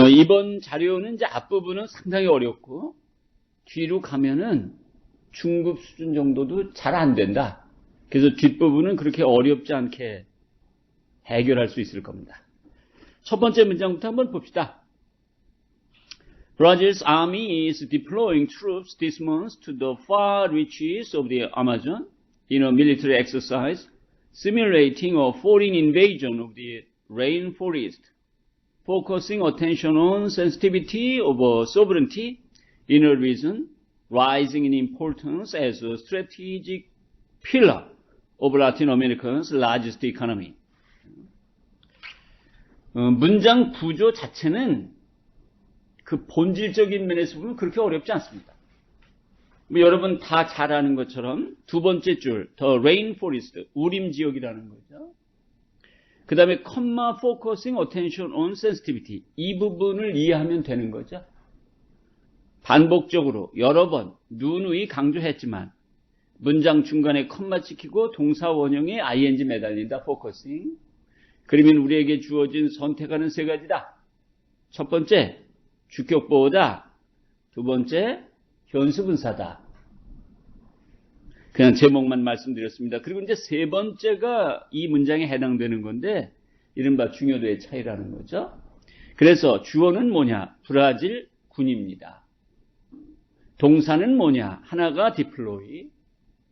이번 자료는 이제 앞부분은 상당히 어렵고 뒤로 가면은 중급 수준 정도도 잘 안 된다. 그래서 뒷부분은 그렇게 어렵지 않게 해결할 수 있을 겁니다. 첫 번째 문장부터 한번 봅시다. Brazil's army is deploying troops this month to the far reaches of the Amazon in a military exercise simulating a foreign invasion of the rainforest, focusing attention on sensitivity of sovereignty in a region rising in importance as a strategic pillar of Latin America's largest economy. 문장 구조 자체는 그 본질적인 면에서 보면 그렇게 어렵지 않습니다. 여러분 다 잘 아는 것처럼 두 번째 줄, the rainforest, 우림 지역이라는 거죠. 그 다음에 comma focusing attention on sensitivity, 이 부분을 이해하면 되는 거죠. 반복적으로 여러 번 누누이 강조했지만 문장 중간에 컴마 찍히고 동사 원형에 ing 매달린다, focusing. 그러면 우리에게 주어진 선택하는 세 가지다. 첫 번째, 주격보호다. 두 번째, 현수분사다. 그냥 제목만 말씀드렸습니다. 그리고 이제 세 번째가 이 문장에 해당되는 건데 이른바 중요도의 차이라는 거죠. 그래서 주어는 뭐냐? 브라질 군입니다. 동사는 뭐냐? 하나가 deploy,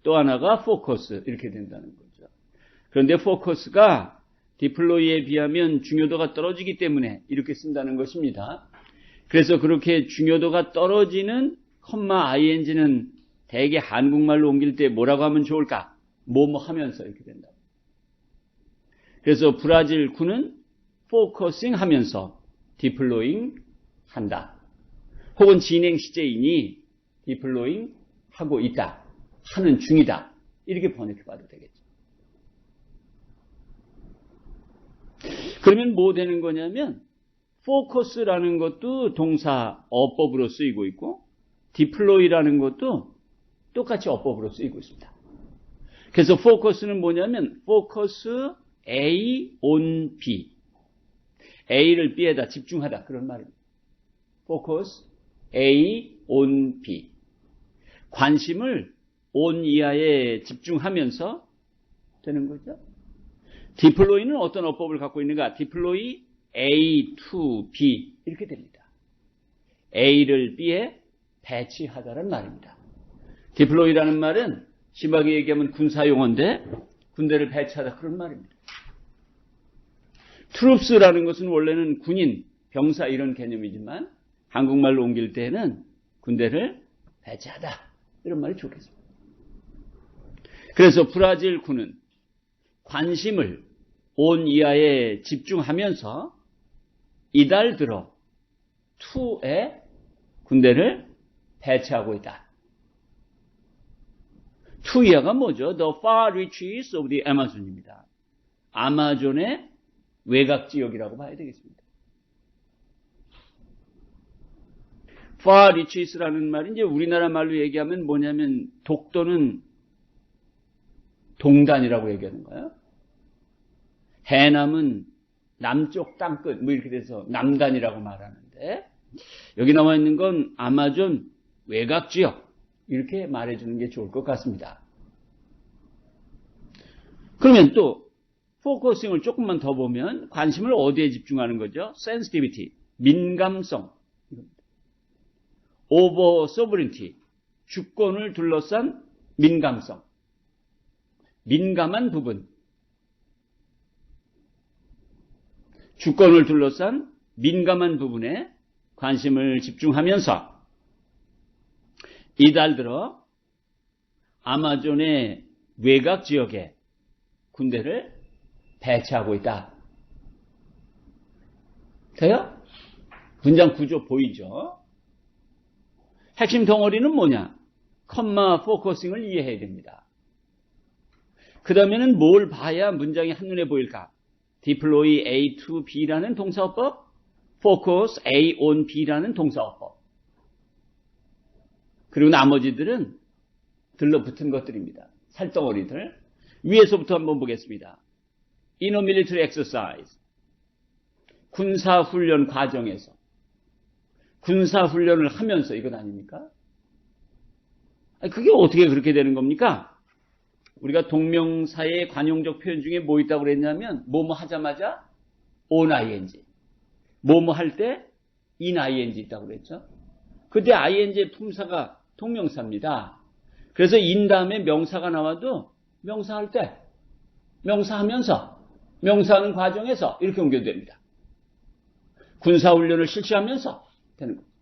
또 하나가 focus 이렇게 된다는 거죠. 그런데 focus가 deploy에 비하면 중요도가 떨어지기 때문에 이렇게 쓴다는 것입니다. 그래서 그렇게 중요도가 떨어지는 컴마 ing는 대개 한국말로 옮길 때 뭐라고 하면 좋을까? 뭐뭐 하면서 이렇게 된다. 그래서 브라질 군은 focusing 하면서 deploying 한다. 혹은 진행 시제이니 deploying 하고 있다. 하는 중이다. 이렇게 번역해 봐도 되겠죠. 그러면 뭐 되는 거냐면 focus라는 것도 동사 어법으로 쓰이고 있고 deploy라는 것도 똑같이 어법으로 쓰이고 있습니다. 그래서 focus는 뭐냐면 focus A on B, A를 B에다 집중하다 그런 말입니다. focus A on B, 관심을 on 이하에 집중하면서 되는 거죠. deploy는 어떤 어법을 갖고 있는가? deploy A to B 이렇게 됩니다. A를 B에 배치하다는 말입니다. deploy라는 말은 심하게 얘기하면 군사용어인데 군대를 배치하다 그런 말입니다. troops라는 것은 원래는 군인, 병사 이런 개념이지만 한국말로 옮길 때는 군대를 배치하다 이런 말이 좋겠습니다. 그래서 브라질 군은 관심을 온 이하에 집중하면서 이달 들어 투에 군대를 배치하고 있다. 투 이하가 뭐죠? The far reaches of the Amazon입니다. 아마존의 외곽 지역이라고 봐야 되겠습니다. far reaches라는 말은 이제 우리나라 말로 얘기하면 뭐냐면 독도는 동단이라고 얘기하는 거예요. 해남은 남쪽 땅끝 뭐 이렇게 돼서 남단이라고 말하는데 여기 나와 있는 건 아마존 외곽 지역 이렇게 말해주는 게 좋을 것 같습니다. 그러면 또 포커싱을 조금만 더 보면 관심을 어디에 집중하는 거죠? sensitivity, 민감성, over sovereignty, 주권을 둘러싼 민감성, 민감한 부분, 주권을 둘러싼 민감한 부분에 관심을 집중하면서 이달 들어 아마존의 외곽 지역에 군대를 배치하고 있다. 돼요? 문장 구조 보이죠? 핵심 덩어리는 뭐냐? 컴마 포커싱을 이해해야 됩니다. 그 다음에는 뭘 봐야 문장이 한눈에 보일까? deploy A to B라는 동사어법, focus A on B라는 동사어법. 그리고 나머지들은 들러붙은 것들입니다. 살덩어리들. 위에서부터 한번 보겠습니다. In a military exercise. 군사훈련 과정에서. 군사훈련을 하면서 이건 아닙니까? 그게 어떻게 그렇게 되는 겁니까? 우리가 동명사의 관용적 표현 중에 뭐 있다고 그랬냐면 뭐뭐 하자마자 on ing, 뭐뭐 할 때 in ing 있다고 그랬죠. 그때 ing의 품사가 동명사입니다. 그래서 in 다음에 명사가 나와도 명사할 때, 명사하면서, 명사하는 과정에서 이렇게 옮겨됩니다. 군사훈련을 실시하면서 되는 겁니다.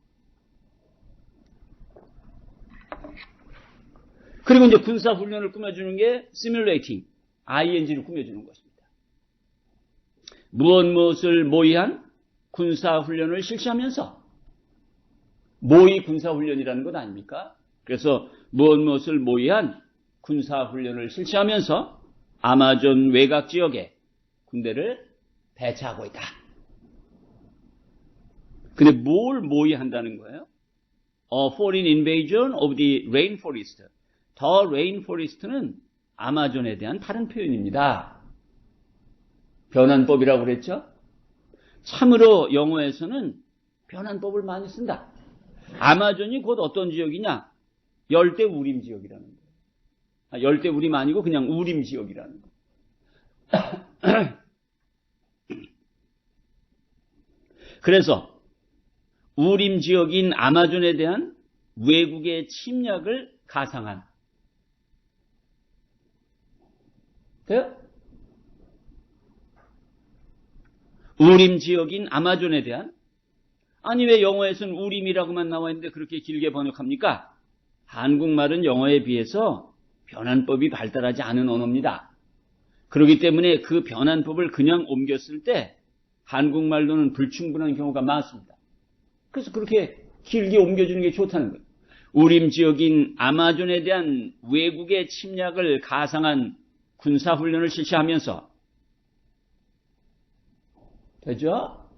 그리고 이제 군사훈련을 꾸며주는 게 simulating, ing를 꾸며주는 것입니다. 무엇을 모의한 군사훈련을 실시하면서, 모의 군사훈련이라는 것 아닙니까? 그래서 무엇을 모의한 군사훈련을 실시하면서 아마존 외곽 지역에 군대를 배치하고 있다. 근데 뭘 모의한다는 거예요? Foreign invasion of the rainforest. The rainforest는 아마존에 대한 다른 표현입니다. 변환법이라고 그랬죠? 참으로 영어에서는 변환법을 많이 쓴다. 아마존이 곧 어떤 지역이냐? 열대 우림 지역이라는 거예요. 열대 우림 아니고 그냥 우림 지역이라는 거예요. 그래서 우림 지역인 아마존에 대한 외국의 침략을 가상한, 돼요? 우림 지역인 아마존에 대한, 아니 왜 영어에서는 우림이라고만 나와 있는데 그렇게 길게 번역합니까? 한국말은 영어에 비해서 변환법이 발달하지 않은 언어입니다. 그렇기 때문에 그 변환법을 그냥 옮겼을 때 한국말로는 불충분한 경우가 많습니다. 그래서 그렇게 길게 옮겨주는 게 좋다는 거예요. 우림 지역인 아마존에 대한 외국의 침략을 가상한 군사훈련을 실시하면서, 되죠?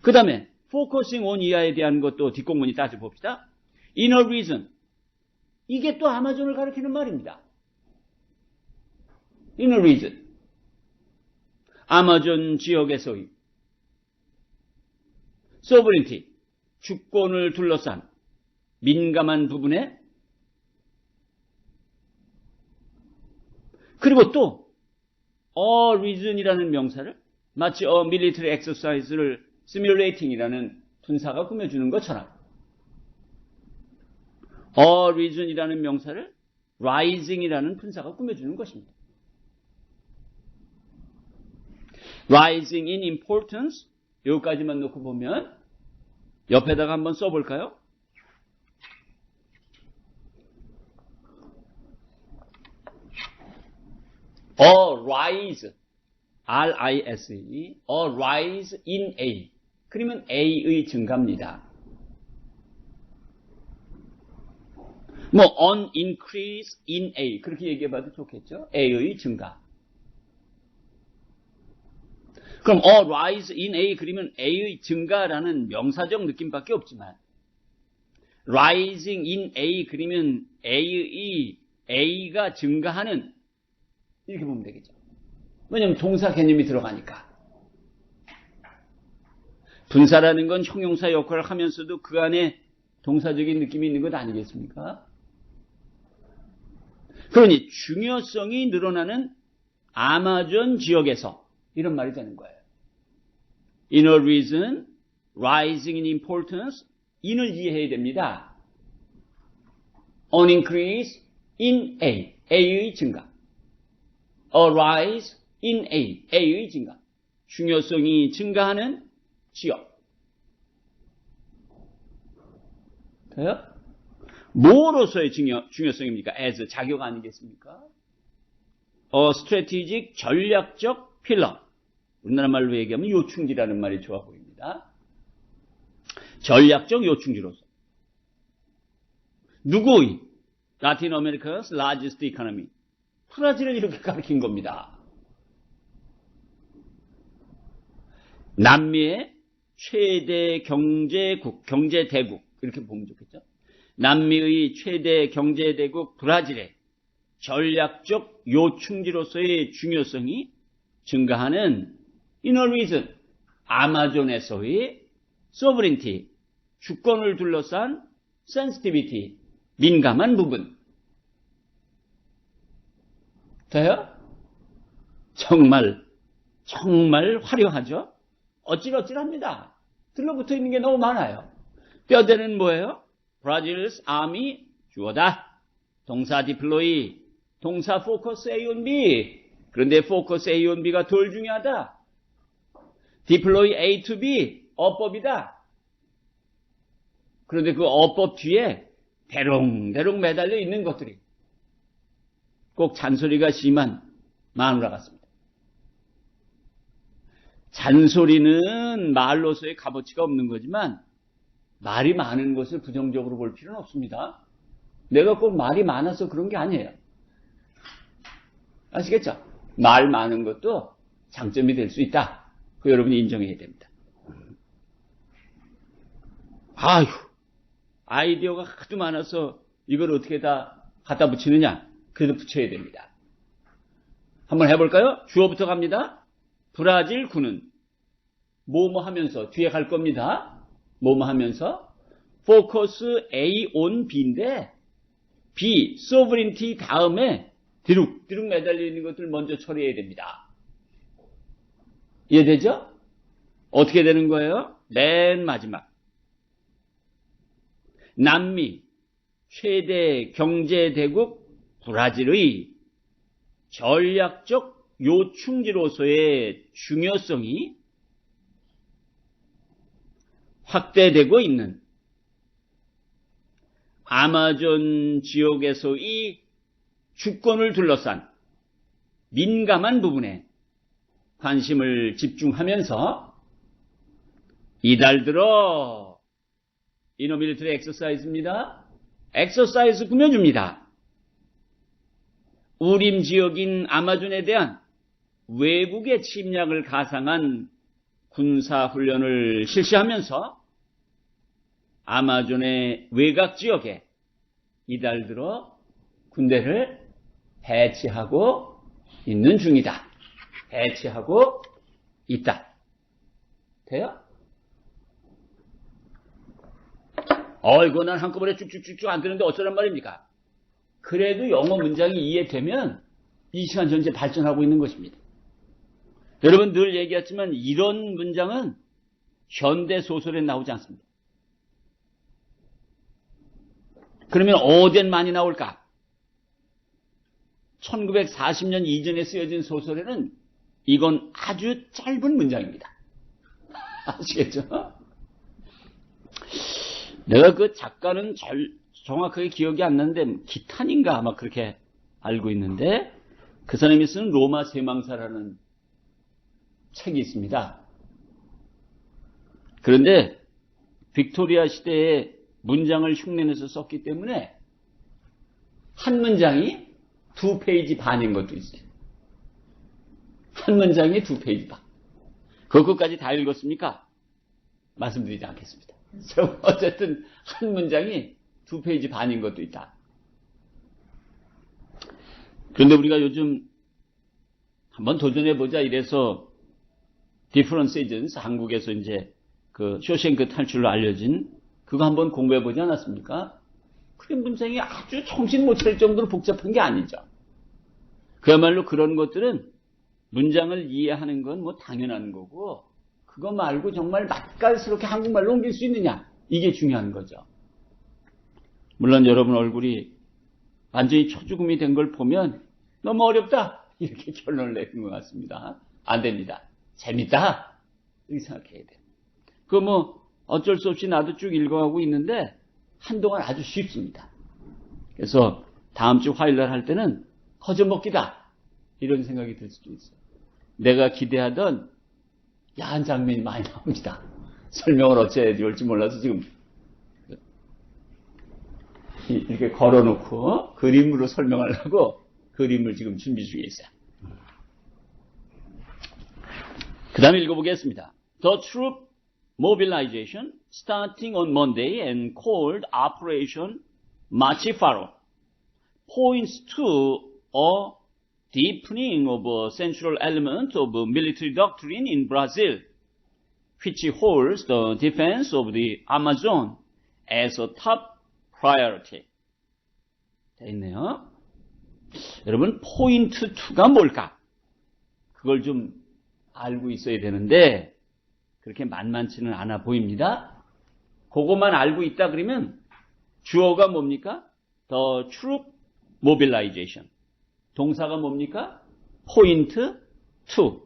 그 다음에 focusing on 이하에 대한 것도 뒷공문이 따져봅시다. inner reason, 이게 또 아마존을 가리키는 말입니다. inner reason, 아마존 지역에서의 sovereignty, 주권을 둘러싼 민감한 부분에, 그리고 또 a reason이라는 명사를 마치 a military exercise를 simulating이라는 분사가 꾸며주는 것처럼 a reason이라는 명사를 rising이라는 분사가 꾸며주는 것입니다. rising in importance, 여기까지만 놓고 보면 옆에다가 한번 써볼까요? rise, R-I-S-E, rise in A. 그러면 A의 증가입니다. 뭐 an increase in A, 그렇게 얘기해봐도 좋겠죠? A의 증가. 그럼 rise in A 그러면 A의 증가라는 명사적 느낌밖에 없지만 rising in A 그러면 A가 증가하는, 이렇게 보면 되겠죠. 왜냐하면 동사 개념이 들어가니까. 분사라는 건 형용사 역할을 하면서도 그 안에 동사적인 느낌이 있는 것 아니겠습니까? 그러니 중요성이 늘어나는 아마존 지역에서 이런 말이 되는 거예요. Inner reason, rising in importance, in을 이해해야 됩니다. An increase in A, A의 증가. A rise in A, A의 증가. 중요성이 증가하는 지역. 돼요? 뭐로서의 중요성입니까? as, 자격 아니겠습니까? strategic, 전략적 필러. 우리나라 말로 얘기하면 요충지라는 말이 좋아 보입니다. 전략적 요충지로서. 누구의? Latin America's largest economy. 브라질을 이렇게 가리킨 겁니다. 남미의 최대 경제국, 경제대국, 이렇게 보면 좋겠죠. 남미의 최대 경제대국 브라질의 전략적 요충지로서의 중요성이 증가하는 inner region, 아마존에서의 sovereignty, 주권을 둘러싼 sensitivity, 민감한 부분. 돼요? 정말 화려하죠? 어찔어찔합니다. 들러붙어 있는 게 너무 많아요. 뼈대는 뭐예요? Brazil's army, 주어다. 동사 deploy, 동사 focus A on B. 그런데 focus A on B가 덜 중요하다. deploy A to B, 어법이다. 그런데 그 어법 뒤에 대롱대롱 매달려 있는 것들이 꼭 잔소리가 심한 마누라 같습니다. 잔소리는 말로서의 값어치가 없는 거지만 말이 많은 것을 부정적으로 볼 필요는 없습니다. 내가 꼭 말이 많아서 그런 게 아니에요. 아시겠죠? 말 많은 것도 장점이 될 수 있다. 그 여러분이 인정해야 됩니다. 아휴, 아이디어가 하도 많아서 이걸 어떻게 다 갖다 붙이느냐? 그래도 붙여야 됩니다. 한번 해볼까요? 주어부터 갑니다. 브라질 군은 뭐뭐 하면서 뒤에 갈 겁니다. 뭐뭐 하면서 focus A on B인데 B, sovereignty 다음에 뒤룩 매달려 있는 것들 먼저 처리해야 됩니다. 이해되죠? 어떻게 되는 거예요? 맨 마지막. 남미 최대 경제대국 브라질의 전략적 요충지로서의 중요성이 확대되고 있는 아마존 지역에서의 주권을 둘러싼 민감한 부분에 관심을 집중하면서 이달 들어 이노밀리터리 엑서사이즈입니다. 엑서사이즈 꾸며줍니다. 우림 지역인 아마존에 대한 외국의 침략을 가상한 군사훈련을 실시하면서 아마존의 외곽 지역에 이달 들어 군대를 배치하고 있는 중이다. 배치하고 있다. 돼요? 이거 난 한꺼번에 쭉쭉쭉쭉 안 되는데 어쩌란 말입니까? 그래도 영어 문장이 이해되면 이 시간 전체 발전하고 있는 것입니다. 여러분 늘 얘기했지만 이런 문장은 현대 소설에 나오지 않습니다. 그러면 어디엔 많이 나올까? 1940년 이전에 쓰여진 소설에는 이건 아주 짧은 문장입니다. 아시겠죠? 내가 그 작가는 정확하게 기억이 안 나는데 기탄인가 아마 그렇게 알고 있는데 그 사람이 쓴 로마 세망사라는 책이 있습니다. 그런데 빅토리아 시대에 문장을 흉내내서 썼기 때문에 한 문장이 2페이지 반인 것도 있어요. 한 문장이 2페이지 반. 그것까지 다 읽었습니까? 말씀드리지 않겠습니다. 어쨌든 한 문장이 2페이지 반인 것도 있다. 그런데 우리가 요즘 한번 도전해보자 이래서 디퍼런스 에이전스 한국에서 이제 그 쇼생크 탈출로 알려진 그거 한번 공부해보지 않았습니까? 그게 문장이 아주 정신 못 차릴 정도로 복잡한 게 아니죠. 그야말로 그런 것들은 문장을 이해하는 건 뭐 당연한 거고 그거 말고 정말 맛깔스럽게 한국말로 옮길 수 있느냐 이게 중요한 거죠. 물론 여러분 얼굴이 완전히 초죽음이 된 걸 보면 너무 어렵다 이렇게 결론을 내는 것 같습니다. 안 됩니다. 재밌다 이렇게 생각해야 돼요. 그 뭐 어쩔 수 없이 나도 쭉 읽어가고 있는데 한동안 아주 쉽습니다. 그래서 다음 주 화요일날 할 때는 거저먹기다 이런 생각이 들 수도 있어요. 내가 기대하던 야한 장면이 많이 나옵니다. 설명을 어찌해야 될지 몰라서 지금 이렇게 걸어놓고 그림으로 설명하려고 그림을 지금 준비 중에 있어요. 그 다음에 읽어보겠습니다. The troop mobilization starting on Monday and called Operation Machifaro points to a deepening of a central element of military doctrine in Brazil, which holds the defense of the Amazon as a top priority. 돼 있네요. 여러분, 포인트 2가 뭘까? 그걸 좀 알고 있어야 되는데 그렇게 만만치는 않아 보입니다. 그것만 알고 있다 그러면 주어가 뭡니까? The troop mobilization. 동사가 뭡니까? 포인트 2.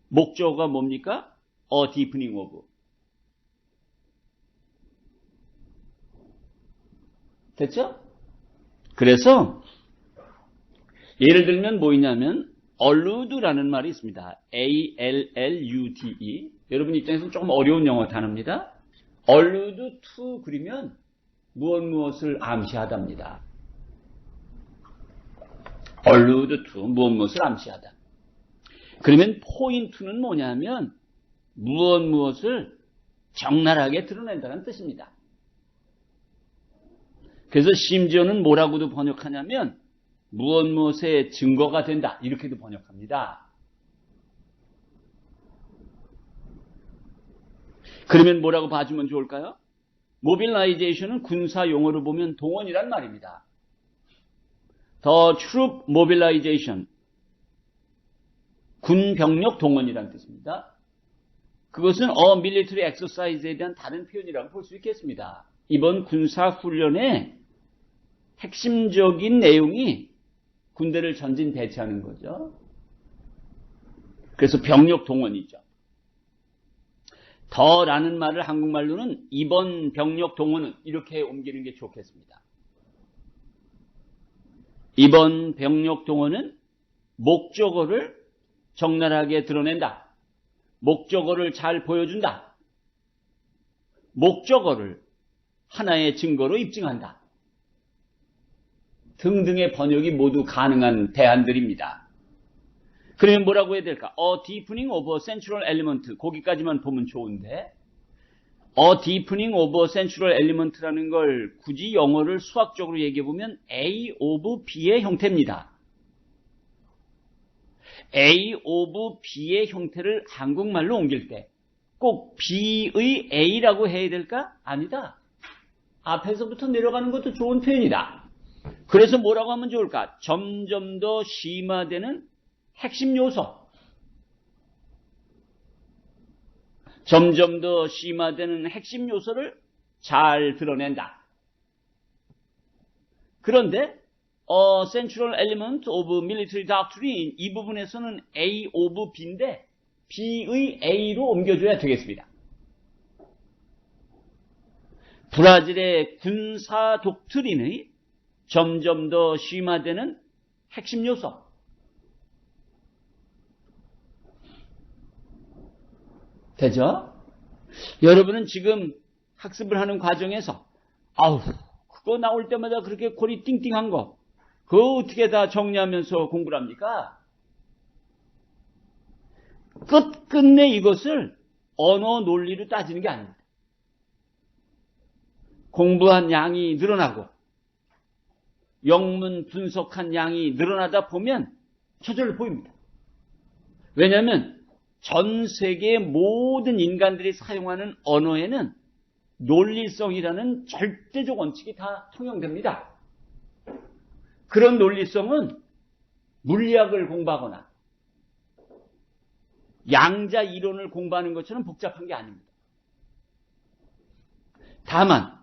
목적어가 뭡니까? A deepening of. 됐죠? 그래서 예를 들면 뭐 있냐면 allude라는 말이 있습니다. A-L-L-U-D-E. 여러분 입장에서는 조금 어려운 영어 단어입니다. allude to 그리면 무엇을 암시하답니다. allude to 무엇을 암시하다. 그러면 포인트는 뭐냐면 무엇을 적나라하게 드러낸다는 뜻입니다. 그래서 심지어는 뭐라고도 번역하냐면 무엇의 증거가 된다 이렇게도 번역합니다. 그러면 뭐라고 봐주면 좋을까요? 모빌라이제이션은 군사 용어로 보면 동원이란 말입니다. The troop mobilization, 군병력 동원이란 뜻입니다. 그것은 a military exercise에 대한 다른 표현이라고 볼 수 있겠습니다. 이번 군사훈련의 핵심적인 내용이 군대를 전진 배치하는 거죠. 그래서 병력 동원이죠. 더라는 말을 한국말로는 이번 병력 동원은 이렇게 옮기는 게 좋겠습니다. 이번 병력 동원은 목적어를 적나라하게 드러낸다. 목적어를 잘 보여준다. 목적어를 하나의 증거로 입증한다. 등등의 번역이 모두 가능한 대안들입니다. 그러면 뭐라고 해야 될까? A deepening of a central element. 거기까지만 보면 좋은데 A deepening of a central element라는 걸 굳이 영어를 수학적으로 얘기해보면 A of B의 형태입니다. A of B의 형태를 한국말로 옮길 때 꼭 B의 A라고 해야 될까? 아니다. 앞에서부터 내려가는 것도 좋은 표현이다. 그래서 뭐라고 하면 좋을까? 점점 더 심화되는 핵심 요소. 점점 더 심화되는 핵심 요소를 잘 드러낸다. 그런데 Central Element of Military Doctrine 이 부분에서는 A of B인데 B의 A로 옮겨줘야 되겠습니다. 브라질의 군사 독트린의 점점 더 심화되는 핵심 요소. 되죠? 여러분은 지금 학습을 하는 과정에서 그거 나올 때마다 그렇게 골이 띵띵한 거 그거 어떻게 다 정리하면서 공부를 합니까? 끝끝내 이것을 언어 논리로 따지는 게 아닙니다. 공부한 양이 늘어나고 영문 분석한 양이 늘어나다 보면 저절로 보입니다. 왜냐하면 전 세계의 모든 인간들이 사용하는 언어에는 논리성이라는 절대적 원칙이 다 통용됩니다. 그런 논리성은 물리학을 공부하거나 양자 이론을 공부하는 것처럼 복잡한 게 아닙니다. 다만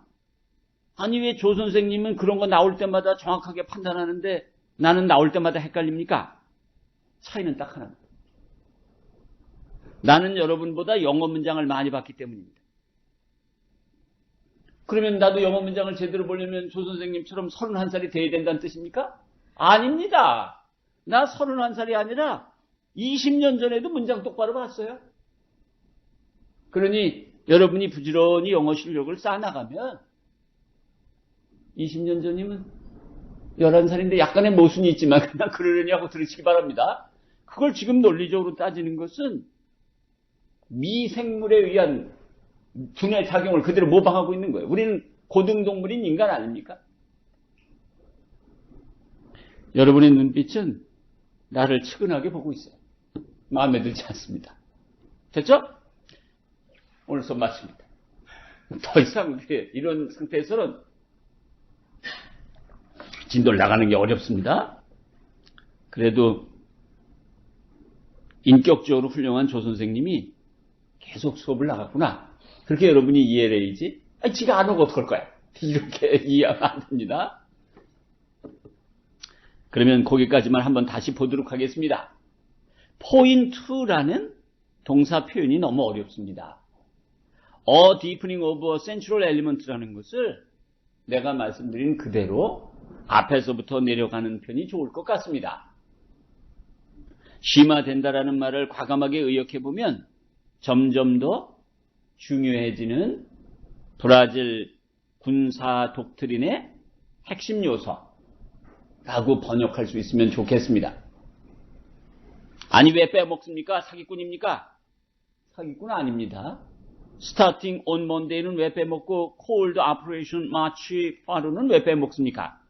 왜 조 선생님은 그런 거 나올 때마다 정확하게 판단하는데 나는 나올 때마다 헷갈립니까? 차이는 딱 하나입니다. 나는 여러분보다 영어 문장을 많이 봤기 때문입니다. 그러면 나도 영어 문장을 제대로 보려면 조 선생님처럼 31살이 돼야 된다는 뜻입니까? 아닙니다. 나 31살이 아니라 20년 전에도 문장 똑바로 봤어요. 그러니 여러분이 부지런히 영어 실력을 쌓아나가면 20년 전이면 11살인데 약간의 모순이 있지만 그냥 그러려니 하고 들으시기 바랍니다. 그걸 지금 논리적으로 따지는 것은 미생물에 의한 두뇌 작용을 그대로 모방하고 있는 거예요. 우리는 고등동물인 인간 아닙니까? 여러분의 눈빛은 나를 측은하게 보고 있어요. 마음에 들지 않습니다. 됐죠? 오늘 수업 마칩니다. 더 이상 이런 상태에서는 진도를 나가는 게 어렵습니다. 그래도 인격적으로 훌륭한 조 선생님이 계속 수업을 나갔구나. 그렇게 여러분이 이해를 해야지. 아니, 지가 안 오고 어떡할 거야. 이렇게 이해하면 안 됩니다. 그러면 거기까지만 한번 다시 보도록 하겠습니다. point라는 동사 표현이 너무 어렵습니다. A deepening of a central element라는 것을 내가 말씀드린 그대로 앞에서부터 내려가는 편이 좋을 것 같습니다. 심화된다라는 말을 과감하게 의역해보면 점점 더 중요해지는 브라질 군사 독트린의 핵심 요소라고 번역할 수 있으면 좋겠습니다. 아니, 왜 빼먹습니까? 사기꾼입니까? 사기꾼 아닙니다. Starting on Monday는 왜 빼먹고 Cold Operation March Faro는 왜 빼먹습니까?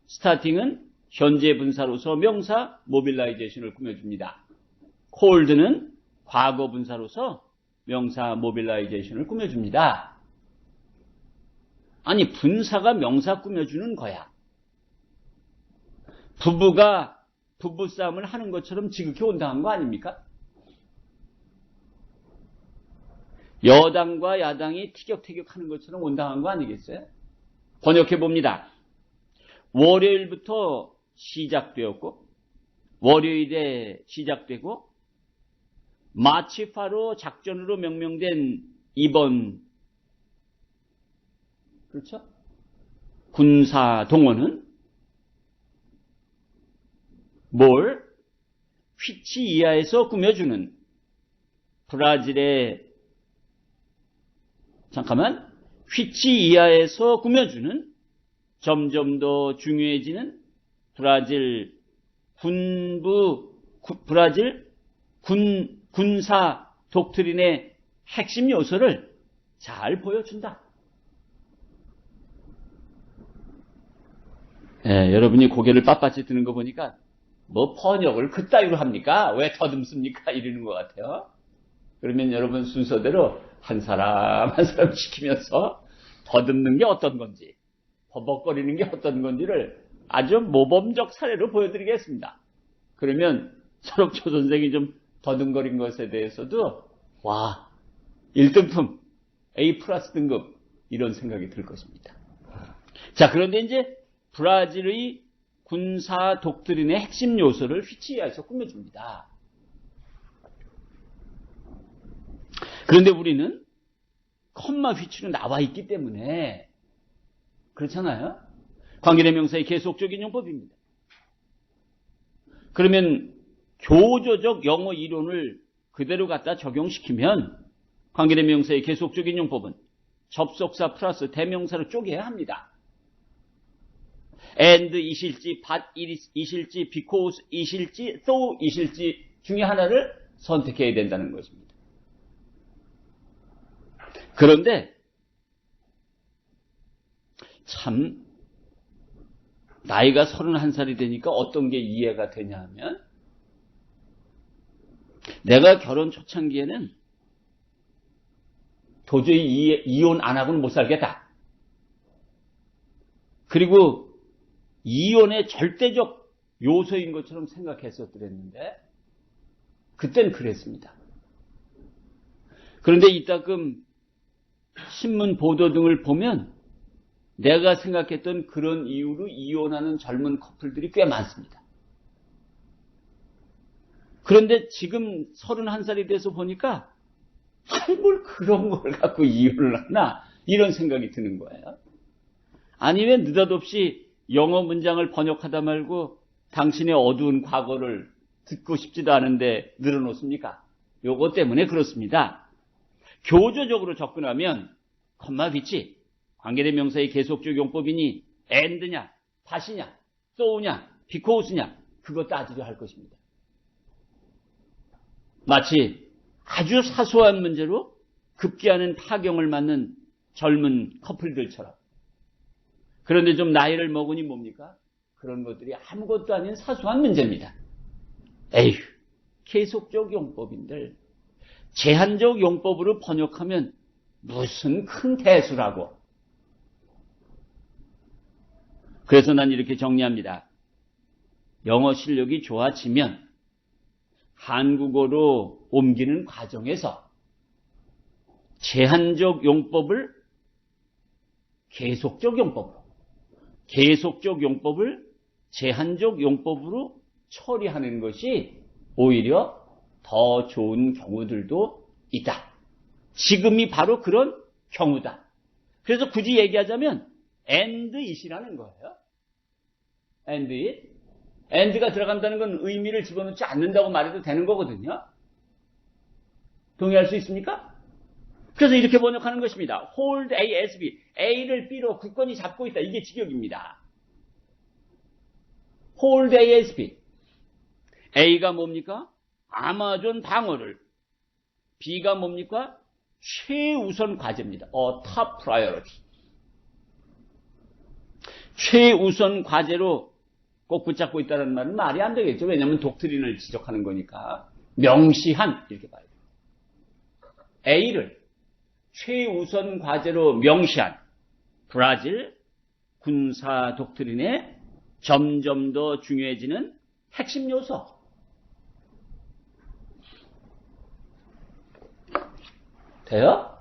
Starting은 현재 분사로서 명사 mobilization을 꾸며줍니다. Cold는 과거 분사로서 명사 mobilization을 꾸며줍니다. 아니, 분사가 명사 꾸며주는 거야. 부부가 부부싸움을 하는 것처럼 지극히 온당한 거 아닙니까? 여당과 야당이 티격태격하는 것처럼 온당한 거 아니겠어요? 번역해봅니다. 월요일부터 시작되었고, 월요일에 시작되고, 마치파로 작전으로 명명된 이번, 그렇죠? 군사 동원은 뭘? 휘치 이하에서 꾸며주는 브라질의 휘치 이하에서 꾸며주는 점점 더 중요해지는 브라질 군사 독트린의 핵심 요소를 잘 보여준다. 여러분이 고개를 빳빳이 드는 거 보니까 뭐 번역을 그따위로 합니까? 왜 더듬습니까? 이러는 것 같아요. 그러면 여러분 순서대로 한 사람 한 사람 시키면서 더듬는 게 어떤 건지, 버벅거리는 게 어떤 건지를 아주 모범적 사례로 보여드리겠습니다. 그러면 서럽조 선생이 좀 더듬거린 것에 대해서도 와, 1등품, A 플러스 등급 이런 생각이 들 것입니다. 자, 그런데 이제 브라질의 군사 독트린의 핵심 요소를 휘치이하에서 꾸며줍니다. 그런데 우리는 컴마 휘치로 나와 있기 때문에 그렇잖아요. 관계대명사의 계속적인 용법입니다. 그러면 교조적 영어 이론을 그대로 갖다 적용시키면 관계대명사의 계속적인 용법은 접속사 플러스 대명사로 쪼개야 합니다. and 이실지, but 이실지, because 이실지, so 이실지 중에 하나를 선택해야 된다는 것입니다. 그런데 참 나이가 31살이 되니까 어떤 게 이해가 되냐 하면 내가 결혼 초창기에는 도저히 이혼 안 하고는 못 살겠다. 그리고 이혼의 절대적 요소인 것처럼 생각했었더랬는데 그땐 그랬습니다. 그런데 이따금 신문 보도 등을 보면 내가 생각했던 그런 이유로 이혼하는 젊은 커플들이 꽤 많습니다. 그런데 지금 31살이 돼서 보니까 뭘 그런 걸 갖고 이혼을 하나 이런 생각이 드는 거예요. 아니 왜 느닷없이 영어 문장을 번역하다 말고 당신의 어두운 과거를 듣고 싶지도 않은데 늘어놓습니까? 요거 때문에 그렇습니다. 교조적으로 접근하면 컴마 휘치, 관계대명사의 계속적 용법이니 and냐, but이냐, so냐, because냐 그거 따지려 할 것입니다. 마치 아주 사소한 문제로 급기야는 파경을 맞는 젊은 커플들처럼. 그런데 좀 나이를 먹으니 뭡니까? 그런 것들이 아무것도 아닌 사소한 문제입니다. 에휴, 계속적 용법인들 제한적 용법으로 번역하면 무슨 큰 대수라고. 그래서 난 이렇게 정리합니다. 영어 실력이 좋아지면 한국어로 옮기는 과정에서 제한적 용법을 계속적 용법으로, 계속적 용법을 제한적 용법으로 처리하는 것이 오히려 더 좋은 경우들도 있다. 지금이 바로 그런 경우다. 그래서 굳이 얘기하자면 and it이라는 거예요. and it. and가 들어간다는 건 의미를 집어넣지 않는다고 말해도 되는 거거든요. 동의할 수 있습니까? 그래서 이렇게 번역하는 것입니다. hold A as B. A를 B로 굳건히 잡고 있다. 이게 직역입니다. hold A as B. A가 뭡니까? 아마존 방어를. B가 뭡니까? 최우선 과제입니다. top priority. 최우선 과제로 꼭 붙잡고 있다는 말은 말이 안 되겠죠. 왜냐하면 독트린을 지적하는 거니까. 명시한 이렇게 봐야 돼요. A를 최우선 과제로 명시한 브라질 군사 독트린의 점점 더 중요해지는 핵심 요소. 돼요?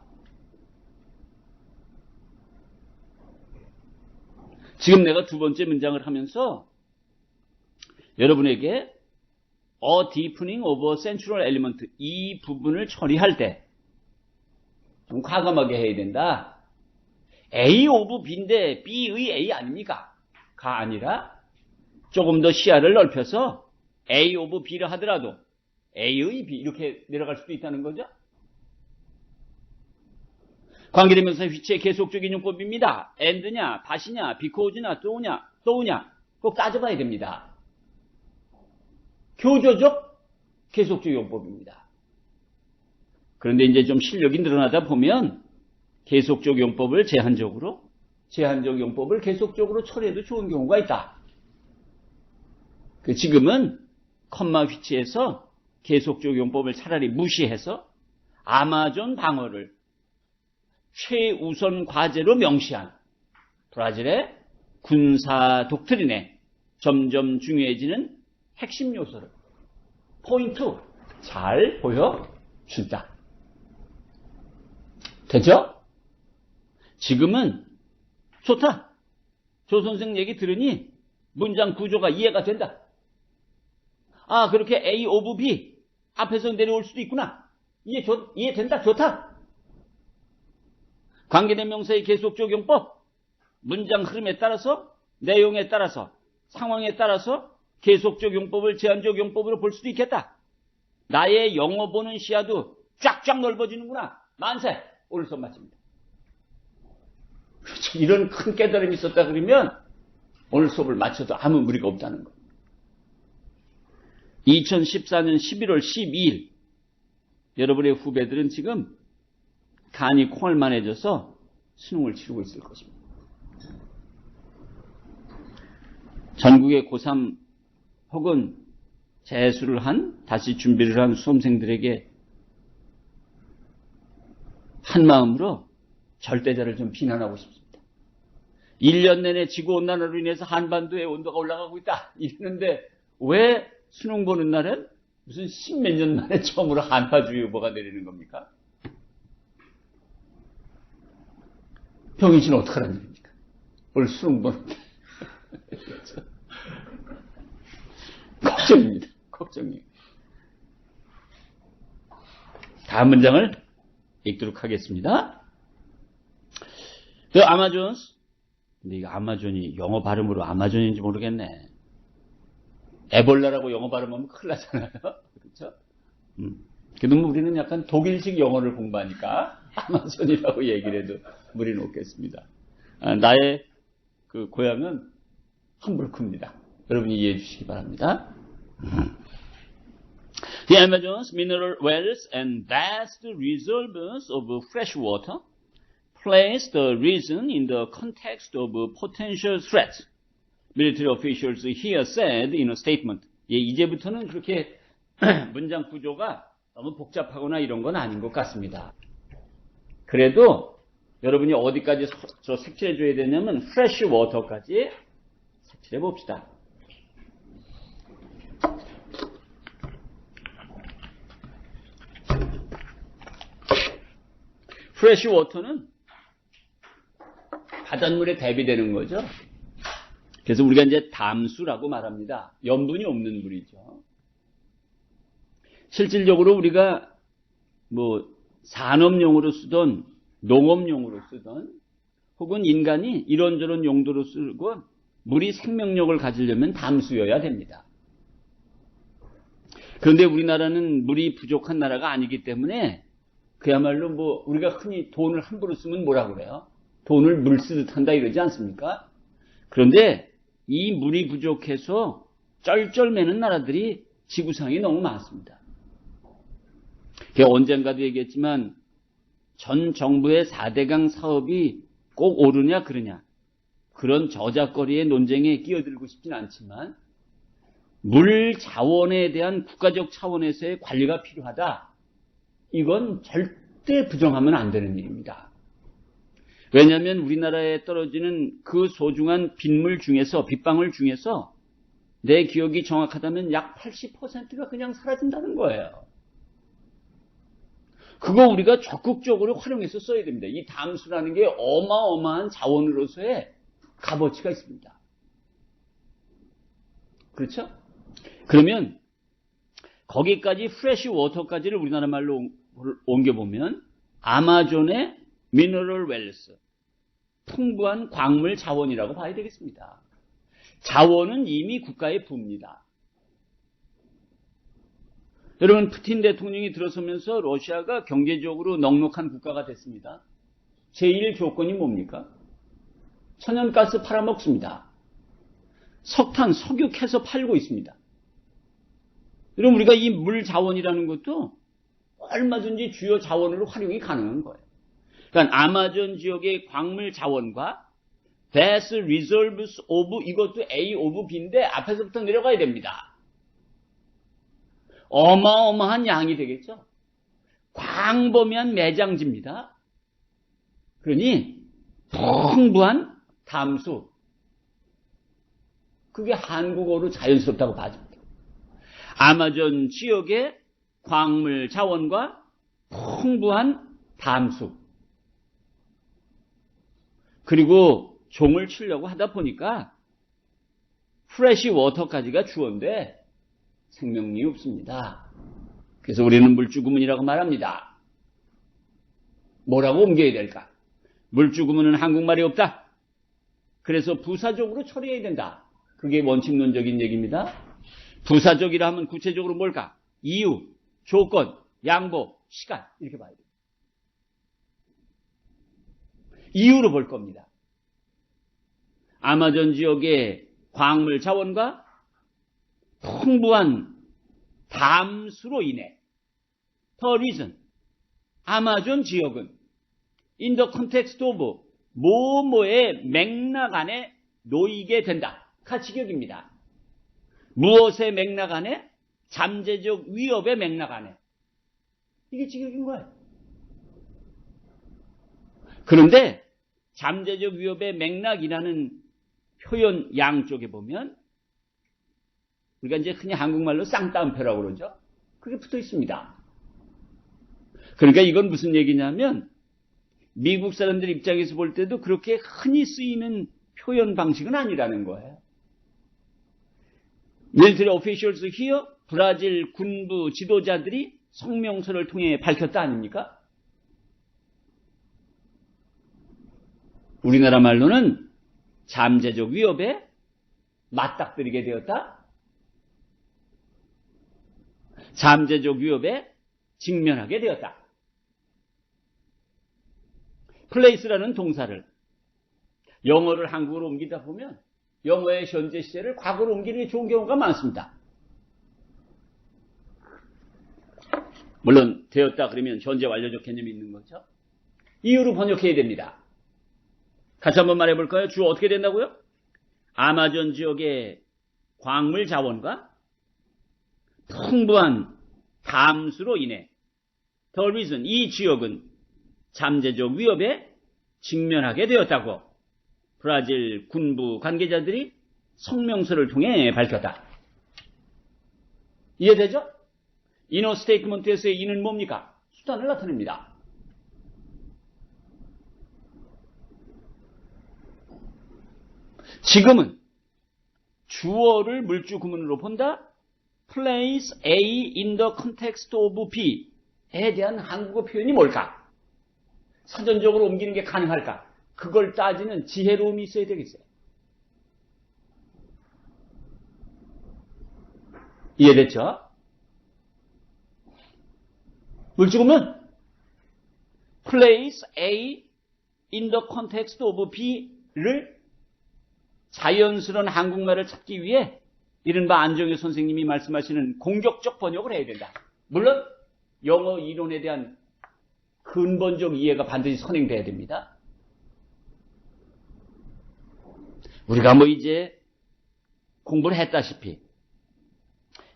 지금 내가 두 번째 문장을 하면서 여러분에게 a deepening of a central element 이 부분을 처리할 때 좀 과감하게 해야 된다. A of B인데 B의 A 아닙니까? 가 아니라 조금 더 시야를 넓혀서 A of B를 하더라도 A의 B 이렇게 내려갈 수도 있다는 거죠. 관계대명사 휘치의 계속적인 용법입니다. and냐, that이냐, because냐, so냐 꼭 따져봐야 됩니다. 교조적 계속적 용법입니다. 그런데 이제 좀 실력이 늘어나다 보면 계속적 용법을 제한적 용법을 계속적으로 처리해도 좋은 경우가 있다. 지금은 컴마 휘치에서 계속적 용법을 차라리 무시해서 아마존 방어를 최우선 과제로 명시한 브라질의 군사 독트린에 점점 중요해지는 핵심 요소를 포인트 잘 보여준다. 되죠? 지금은 좋다. 조 선생 얘기 들으니 문장 구조가 이해가 된다. 아, 그렇게 A of B 앞에서 내려올 수도 있구나. 이해된다. 좋다. 관계대명사의 계속적 용법, 문장 흐름에 따라서, 내용에 따라서, 상황에 따라서 계속적 용법을 제한적 용법으로 볼 수도 있겠다. 나의 영어 보는 시야도 쫙쫙 넓어지는구나. 만세! 오늘 수업 마칩니다. 그렇죠. 이런 큰 깨달음이 있었다 그러면 오늘 수업을 마쳐도 아무 무리가 없다는 거예요. 2014년 11월 12일 여러분의 후배들은 지금 간이 콩알만해져서 수능을 치르고 있을 것입니다. 전국의 고3 혹은 재수를 한, 다시 준비를 한 수험생들에게 한 마음으로 절대자를 좀 비난하고 싶습니다. 1년 내내 지구온난화로 인해서 한반도의 온도가 올라가고 있다. 이러는데 왜 수능 보는 날은 무슨 10몇 년 만에 처음으로 한파주의보가 내리는 겁니까? 병인씨는 어떡하라는 얘기입니까? 오늘 수능 보는데. 걱정입니다. 걱정이에요. 다음 문장을 읽도록 하겠습니다. The Amazons. 근데 이거 아마존이 영어 발음으로 아마존인지 모르겠네. 에볼라라고 영어 발음하면 큰일 나잖아요. 그렇죠? 그래도 우리는 약간 독일식 영어를 공부하니까 아마존이라고 얘기를 해도 무리는 없겠습니다. 나의 그 고향은 함부르크입니다. 여러분이 이해해 주시기 바랍니다. The Amazon's mineral wells and vast reservoirs of fresh water place the region in the context of potential threats. Military officials here said in a statement. 예, 이제부터는 그렇게 문장 구조가 너무 복잡하거나 이런 건 아닌 것 같습니다. 그래도 여러분이 어디까지 색칠해 줘야 되냐면 프레쉬 워터까지 색칠해 봅시다. 프레쉬 워터는 바닷물에 대비되는 거죠. 그래서 우리가 이제 담수라고 말합니다. 염분이 없는 물이죠. 실질적으로 우리가 산업용으로 쓰던 농업용으로 쓰던 혹은 인간이 이런저런 용도로 쓰고 물이 생명력을 가지려면 담수여야 됩니다. 그런데 우리나라는 물이 부족한 나라가 아니기 때문에 그야말로 우리가 흔히 돈을 함부로 쓰면 뭐라고 그래요? 돈을 물 쓰듯 한다 이러지 않습니까? 그런데 이 물이 부족해서 쩔쩔매는 나라들이 지구상에 너무 많습니다. 언젠가도 얘기했지만 전 정부의 4대강 사업이 꼭 옳으냐 그러냐 그런 저작거리의 논쟁에 끼어들고 싶진 않지만 물 자원에 대한 국가적 차원에서의 관리가 필요하다. 이건 절대 부정하면 안 되는 일입니다. 왜냐하면 우리나라에 떨어지는 그 소중한 빗물 중에서 빗방울 중에서 내 기억이 정확하다면 약 80%가 그냥 사라진다는 거예요. 그거 우리가 적극적으로 활용해서 써야 됩니다. 이 담수라는 게 어마어마한 자원으로서의 값어치가 있습니다. 그렇죠? 그러면 거기까지 프레쉬 워터까지를 우리나라 말로 옮겨보면 아마존의 미너럴 웰스, 풍부한 광물 자원이라고 봐야 되겠습니다. 자원은 이미 국가의 부입니다. 여러분, 푸틴 대통령이 들어서면서 러시아가 경제적으로 넉넉한 국가가 됐습니다. 제1 조건이 뭡니까? 천연가스 팔아먹습니다. 석탄, 석유 캐서 팔고 있습니다. 여러분, 우리가 이 물 자원이라는 것도 얼마든지 주요 자원으로 활용이 가능한 거예요. 그러니까 아마존 지역의 광물 자원과 vast reserves of 이것도 A of B인데 앞에서부터 내려가야 됩니다. 어마어마한 양이 되겠죠. 광범위한 매장지입니다. 그러니 풍부한 담수. 그게 한국어로 자연스럽다고 봐집니다. 아마존 지역의 광물 자원과 풍부한 담수. 그리고 종을 치려고 하다 보니까 프레쉬 워터까지가 주어인데 생명력이 없습니다. 그래서 우리는 물주구문이라고 말합니다. 뭐라고 옮겨야 될까? 물주구문은 한국말이 없다. 그래서 부사적으로 처리해야 된다. 그게 원칙론적인 얘기입니다. 부사적이라 하면 구체적으로 뭘까? 이유, 조건, 양보, 시간 이렇게 봐야 돼요. 이유로 볼 겁니다. 아마존 지역의 광물 자원과 풍부한 담수로 인해 The reason 아마존 지역은 in the context of 뭐뭐의 맥락 안에 놓이게 된다. 가치격입니다. 무엇의 맥락 안에? 잠재적 위협의 맥락 안에. 이게 직역인 거예요. 그런데 잠재적 위협의 맥락이라는 표현 양쪽에 보면 우리가 이제 흔히 한국말로 쌍따옴표라고 그러죠. 그게 붙어 있습니다. 그러니까 이건 무슨 얘기냐면 미국 사람들 입장에서 볼 때도 그렇게 흔히 쓰이는 표현 방식은 아니라는 거예요. Military officials here, 브라질 군부 지도자들이 성명서를 통해 밝혔다 아닙니까? 우리나라 말로는 잠재적 위협에 맞닥뜨리게 되었다. 잠재적 위협에 직면하게 되었다. place라는 동사를 영어를 한국어로 옮기다 보면 영어의 현재 시제를 과거로 옮기는 게 좋은 경우가 많습니다. 물론 되었다 그러면 현재 완료적 개념이 있는 거죠. 이유로 번역해야 됩니다. 같이 한번 말해볼까요? 주어 어떻게 된다고요? 아마존 지역의 광물 자원과 풍부한 담수로 인해 The reason, 이 지역은 잠재적 위협에 직면하게 되었다고 브라질 군부 관계자들이 성명서를 통해 밝혔다. 이해되죠? 이너 스테이트먼트에서의 이는 뭡니까? 수단을 나타냅니다. 지금은 주어를 물주 구문으로 본다. place A in the context of B에 대한 한국어 표현이 뭘까? 사전적으로 옮기는 게 가능할까? 그걸 따지는 지혜로움이 있어야 되겠어요. 이해됐죠? 물주구문 place A in the context of B를 자연스러운 한국말을 찾기 위해 이른바 안정효 선생님이 말씀하시는 공격적 번역을 해야 된다. 물론 영어 이론에 대한 근본적 이해가 반드시 선행돼야 됩니다. 우리가 이제 공부를 했다시피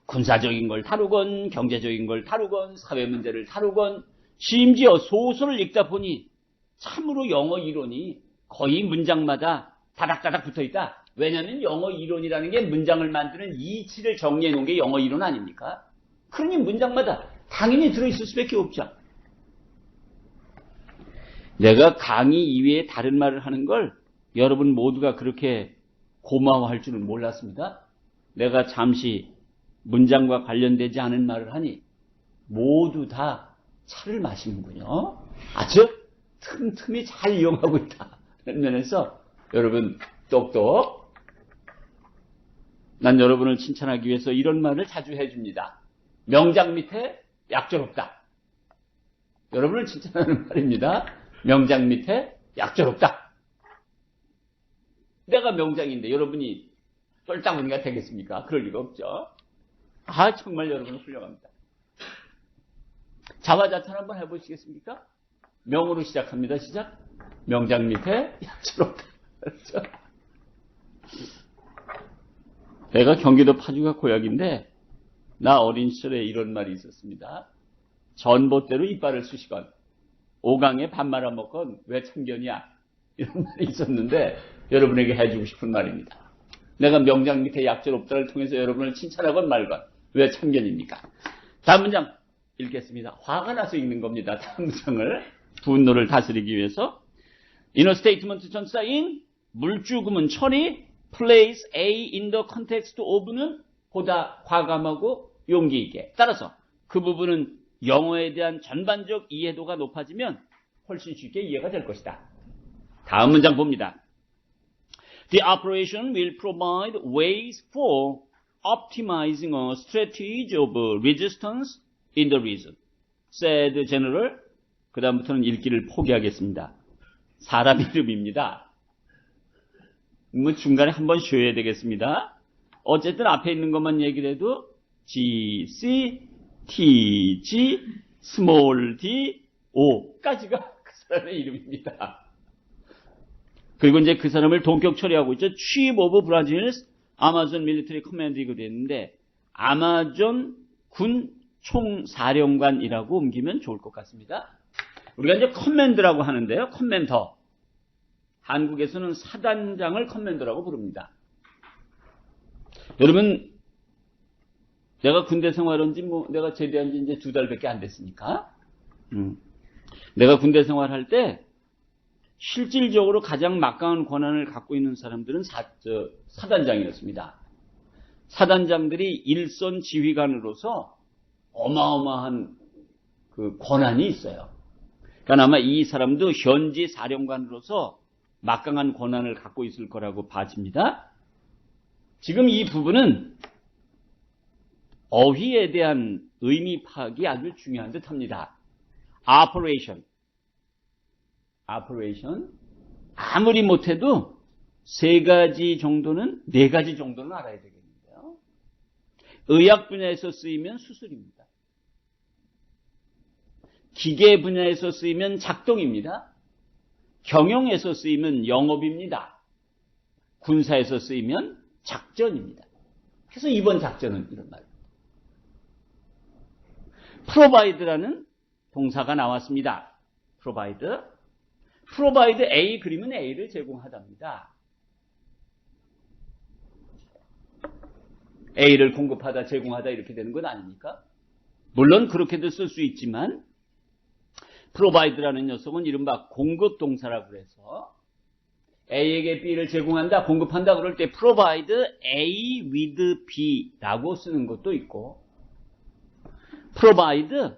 군사적인 걸 다루건 경제적인 걸 다루건 사회 문제를 다루건 심지어 소설을 읽다 보니 참으로 영어 이론이 거의 문장마다 다닥다닥 붙어있다. 왜냐하면 영어 이론이라는 게 문장을 만드는 이치를 정리해 놓은 게 영어 이론 아닙니까? 그러니 문장마다 당연히 들어있을 수밖에 없죠. 내가 강의 이외에 다른 말을 하는 걸 여러분 모두가 그렇게 고마워할 줄은 몰랐습니다. 내가 잠시 문장과 관련되지 않은 말을 하니 모두 다 차를 마시는군요. 아주 틈틈이 잘 이용하고 있다. 그런 면에서 여러분 똑똑. 난 여러분을 칭찬하기 위해서 이런 말을 자주 해줍니다. 명작 밑에 약절 없다. 여러분을 칭찬하는 말입니다. 명작 밑에 약절 없다. 내가 명작인데 여러분이 쫄따구니가 되겠습니까? 그럴 리가 없죠. 아, 정말 여러분 훌륭합니다. 자화자찬 한번 해보시겠습니까? 명으로 시작합니다. 시작. 명작 밑에 약절 없다. 그렇죠? 내가 경기도 파주가 고향인데 나 어린 시절에 이런 말이 있었습니다. 전봇대로 이빨을 쑤시건 오강에 밥 말아먹건 왜 참견이야? 이런 말이 있었는데 여러분에게 해주고 싶은 말입니다. 내가 명작 밑에 약절 없다를 통해서 여러분을 칭찬하건 말건 왜 참견입니까? 다음 문장 읽겠습니다. 화가 나서 읽는 겁니다. 다음 문장을 분노를 다스리기 위해서 이너 스테이트먼트 전사인 물주구문 처리 place A in the context of는 보다 과감하고 용기 있게. 따라서 그 부분은 영어에 대한 전반적 이해도가 높아지면 훨씬 쉽게 이해가 될 것이다. 다음 문장 봅니다. The operation will provide ways for optimizing a strategy of resistance in the region, said General. 그 다음부터는 읽기를 포기하겠습니다. 사람 이름입니다. 중간에 한번 쉬어야 되겠습니다. 어쨌든 앞에 있는 것만 얘기를 해도 G, C, T, G, small d, O까지가 그 사람의 이름입니다. 그리고 이제 그 사람을 동격 처리하고 있죠. Chief of Brazil's Amazon Military Command이고 됐는데 아마존 군 총사령관이라고 옮기면 좋을 것 같습니다. 우리가 이제 커맨드라고 하는데요. 커맨더. 한국에서는 사단장을 커맨더라고 부릅니다. 여러분, 내가 군대 생활한 지 내가 제대한 지 이제 2달밖에 안 됐으니까. 내가 군대 생활할 때 실질적으로 가장 막강한 권한을 갖고 있는 사람들은 사단장이었습니다. 사단장들이 일선 지휘관으로서 어마어마한 그 권한이 있어요. 그러니까 아마 이 사람도 현지 사령관으로서 막강한 권한을 갖고 있을 거라고 봐집니다. 지금 이 부분은 어휘에 대한 의미 파악이 아주 중요한 듯합니다. operation. 아무리 못해도 3가지 정도는 4가지 정도는 알아야 되겠는데요. 의학 분야에서 쓰이면 수술입니다. 기계 분야에서 쓰이면 작동입니다. 경영에서 쓰이면 영업입니다. 군사에서 쓰이면 작전입니다. 그래서 이번 작전은 이런 말입니다. provide라는 동사가 나왔습니다. provide A 그림은 A를 제공하답니다. A를 공급하다, 제공하다 이렇게 되는 건 아닙니까? 물론 그렇게도 쓸 수 있지만 provide라는 녀석은 이른바 공급 동사라고 해서 A에게 B를 제공한다, 공급한다 그럴 때 provide A with B라고 쓰는 것도 있고 provide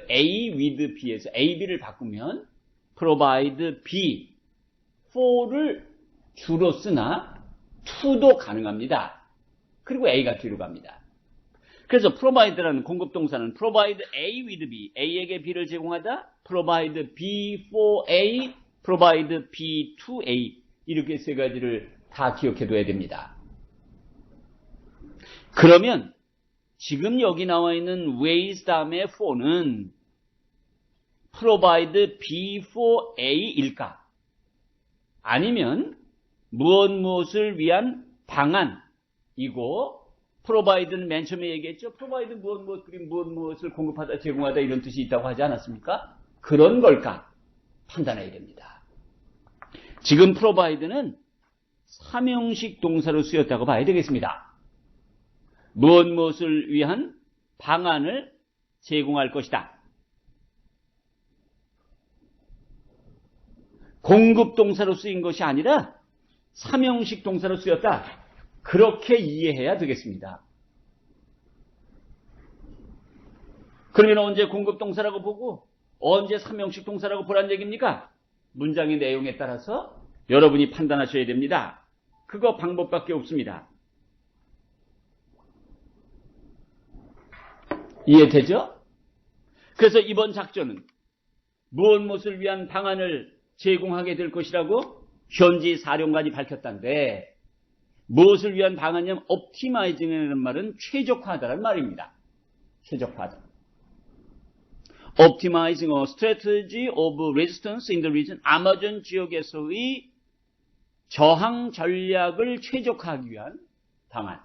A with B에서 A, B를 바꾸면 provide B for를 주로 쓰나 to도 가능합니다. 그리고 A가 뒤로 갑니다. 그래서 provide라는 공급동사는 provide A with B, A에게 B를 제공하다, provide B for A, provide B to A 이렇게 세 가지를 다 기억해둬야 됩니다. 그러면 지금 여기 나와 있는 ways 다음에 for는 provide B for A일까? 아니면 무엇을 위한 방안이고 provide는 맨 처음에 얘기했죠. provide 무엇을 공급하다, 제공하다 이런 뜻이 있다고 하지 않았습니까? 그런 걸까? 판단해야 됩니다. 지금 provide는 삼형식 동사로 쓰였다고 봐야 되겠습니다. 무엇을 위한 방안을 제공할 것이다. 공급 동사로 쓰인 것이 아니라 삼형식 동사로 쓰였다. 그렇게 이해해야 되겠습니다. 그러면 언제 공급 동사라고 보고 언제 삼형식 동사라고 보란 얘기입니까? 문장의 내용에 따라서 여러분이 판단하셔야 됩니다. 그거 방법밖에 없습니다. 이해되죠? 그래서 이번 작전은 무엇을 위한 방안을 제공하게 될 것이라고 현지 사령관이 밝혔다는데 무엇을 위한 방안이냐면 optimizing이라는 말은 최적화하다라는 말입니다. 최적화하다. Optimizing a strategy of resistance in the region. 아마존 지역에서의 저항 전략을 최적화하기 위한 방안.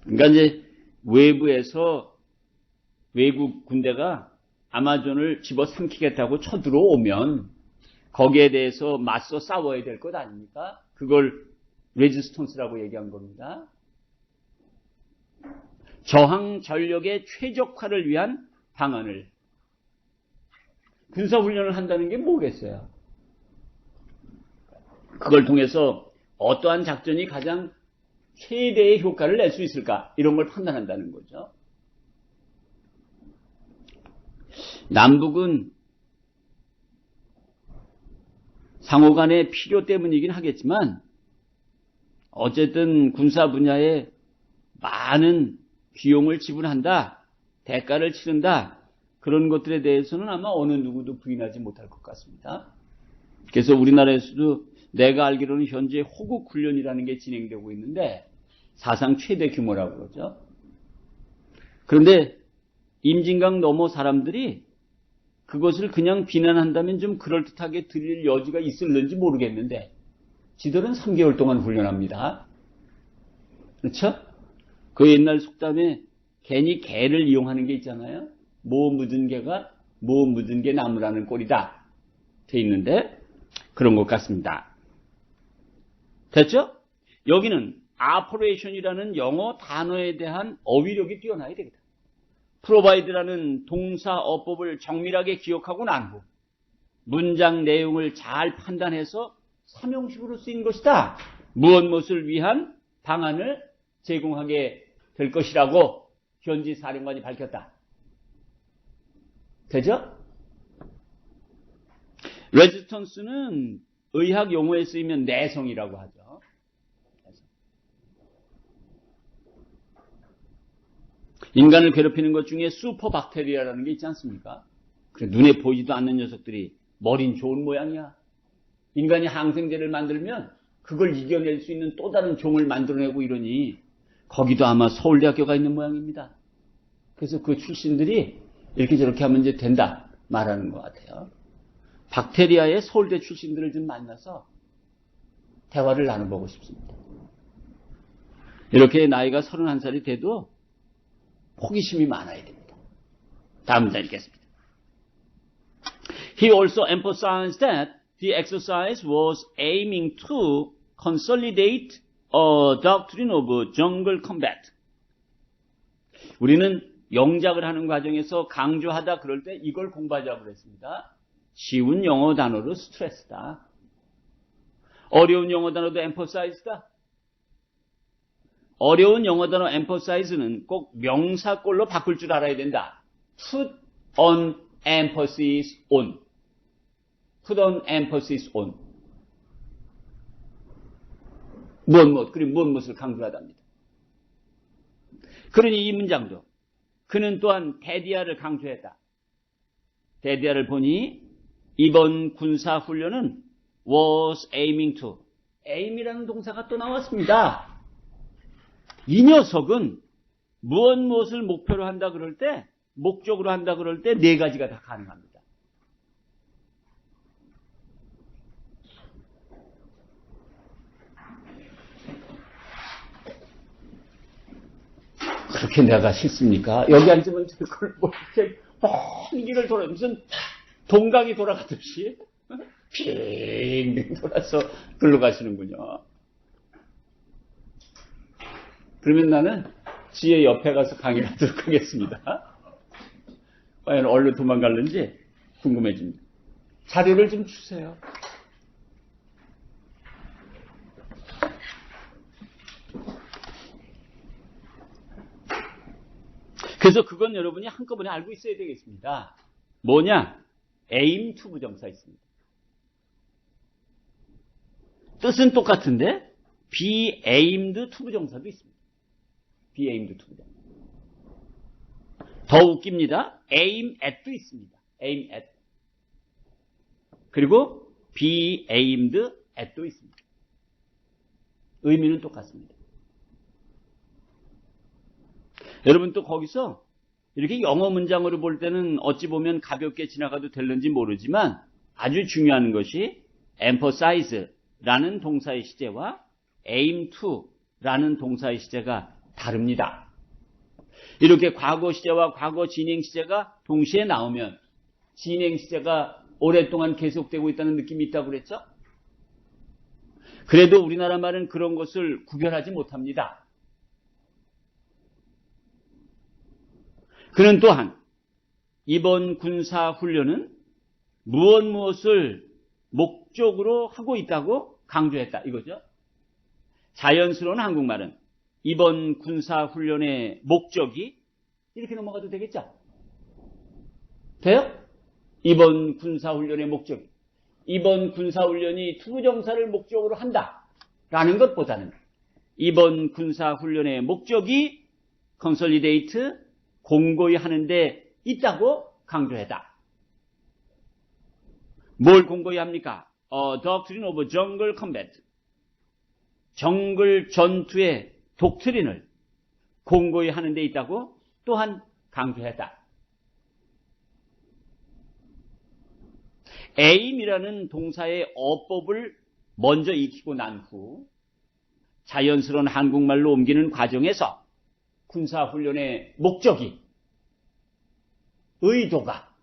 그러니까 이제 외부에서 외국 군대가 아마존을 집어삼키겠다고 쳐들어오면 거기에 대해서 맞서 싸워야 될 것 아닙니까? 그걸 레지스턴스라고 얘기한 겁니다. 저항 전력의 최적화를 위한 방안을 군사훈련을 한다는 게 뭐겠어요? 그걸 통해서 어떠한 작전이 가장 최대의 효과를 낼 수 있을까? 이런 걸 판단한다는 거죠. 남북은 상호 간의 필요 때문이긴 하겠지만 어쨌든 군사 분야에 많은 비용을 지불한다, 대가를 치른다, 그런 것들에 대해서는 아마 어느 누구도 부인하지 못할 것 같습니다. 그래서 우리나라에서도 내가 알기로는 현재 호국 훈련이라는 게 진행되고 있는데 사상 최대 규모라고 그러죠. 그런데 임진강 넘어 사람들이 그것을 그냥 비난한다면 좀 그럴듯하게 들릴 여지가 있을는지 모르겠는데 지들은 3개월 동안 훈련합니다. 그렇죠? 그 옛날 속담에 괜히 개를 이용하는 게 있잖아요. 모 묻은 개 나무라는 꼴이다 돼 있는데 그런 것 같습니다. 됐죠? 여기는 operation이라는 영어 단어에 대한 어휘력이 뛰어나야 되겠다. provide라는 동사 어법을 정밀하게 기억하고 난 후 문장 내용을 잘 판단해서 삼형식으로 쓰인 것이다. 무엇을 위한 방안을 제공하게 될 것이라고 현지 사령관이 밝혔다. 되죠? 레지스턴스는 의학 용어에 쓰이면 내성이라고 하죠. 인간을 괴롭히는 것 중에 슈퍼박테리아라는 게 있지 않습니까? 그래, 눈에 보이지도 않는 녀석들이 머린 좋은 모양이야. 인간이 항생제를 만들면 그걸 이겨낼 수 있는 또 다른 종을 만들어내고 이러니 거기도 아마 서울대학교가 있는 모양입니다. 그래서 그 출신들이 이렇게 저렇게 하면 이제 된다 말하는 것 같아요. 박테리아의 서울대 출신들을 좀 만나서 대화를 나눠보고 싶습니다. 이렇게 나이가 31살이 돼도 호기심이 많아야 됩니다. 다음 문장 읽겠습니다. He also emphasized that the exercise was aiming to consolidate a doctrine of jungle combat. 우리는 영작을 하는 과정에서 강조하다 그럴 때 이걸 공부하자고 그랬습니다. 쉬운 영어 단어로 스트레스다. 어려운 영어 단어도 emphasize다. 어려운 영어 단어 emphasize는 꼭 명사꼴로 바꿀 줄 알아야 된다. Put on emphasis on. Put on emphasis on. 그리고 무엇을 강조하답니다. 그러니 이 문장도 그는 또한 데디아를 강조했다. 데디아를 보니 이번 군사훈련은 was aiming to. aim이라는 동사가 또 나왔습니다. 이 녀석은 무엇을 목표로 한다 그럴 때, 목적으로 한다 그럴 때 네 가지가 다 가능합니다. 그렇게 내가 싫습니까? 여기 앉으면 그걸 뭐 이렇게 먼 길을 돌아 무슨 동강이 돌아가듯이 빙빙 돌아서 글로 가시는군요. 그러면 나는 지혜 옆에 가서 강의를 하도록 하겠습니다. 과연 얼른 도망갈는지 궁금해집니다. 자료를 좀 주세요. 그래서 그건 여러분이 한꺼번에 알고 있어야 되겠습니다. 뭐냐? aim to 부정사 있습니다. 뜻은 똑같은데 be aimed to 부정사도 있습니다. be aimed to 부정사. 더 웃깁니다. aim at도 있습니다. aim at. 그리고 be aimed at도 있습니다. 의미는 똑같습니다. 여러분 또 거기서 이렇게 영어 문장으로 볼 때는 어찌 보면 가볍게 지나가도 될는지 모르지만 아주 중요한 것이 emphasize라는 동사의 시제와 aim to라는 동사의 시제가 다릅니다. 이렇게 과거 시제와 과거 진행 시제가 동시에 나오면 진행 시제가 오랫동안 계속되고 있다는 느낌이 있다고 그랬죠? 그래도 우리나라 말은 그런 것을 구별하지 못합니다. 그는 또한 이번 군사훈련은 무엇을 목적으로 하고 있다고 강조했다. 이거죠. 자연스러운 한국말은 이번 군사훈련의 목적이 이렇게 넘어가도 되겠죠. 돼요? 이번 군사훈련의 목적이. 이번 군사훈련이 투부정사를 목적으로 한다라는 것보다는 이번 군사훈련의 목적이 컨솔리데이트, 공고히 하는데 있다고 강조했다. 뭘 공고히 합니까? Doctrine of Jungle Combat. 정글 전투의 독트린을 공고히 하는데 있다고 또한 강조했다. aim이라는 동사의 어법을 먼저 익히고 난 후 자연스러운 한국말로 옮기는 과정에서 군사훈련의 목적이, 의도가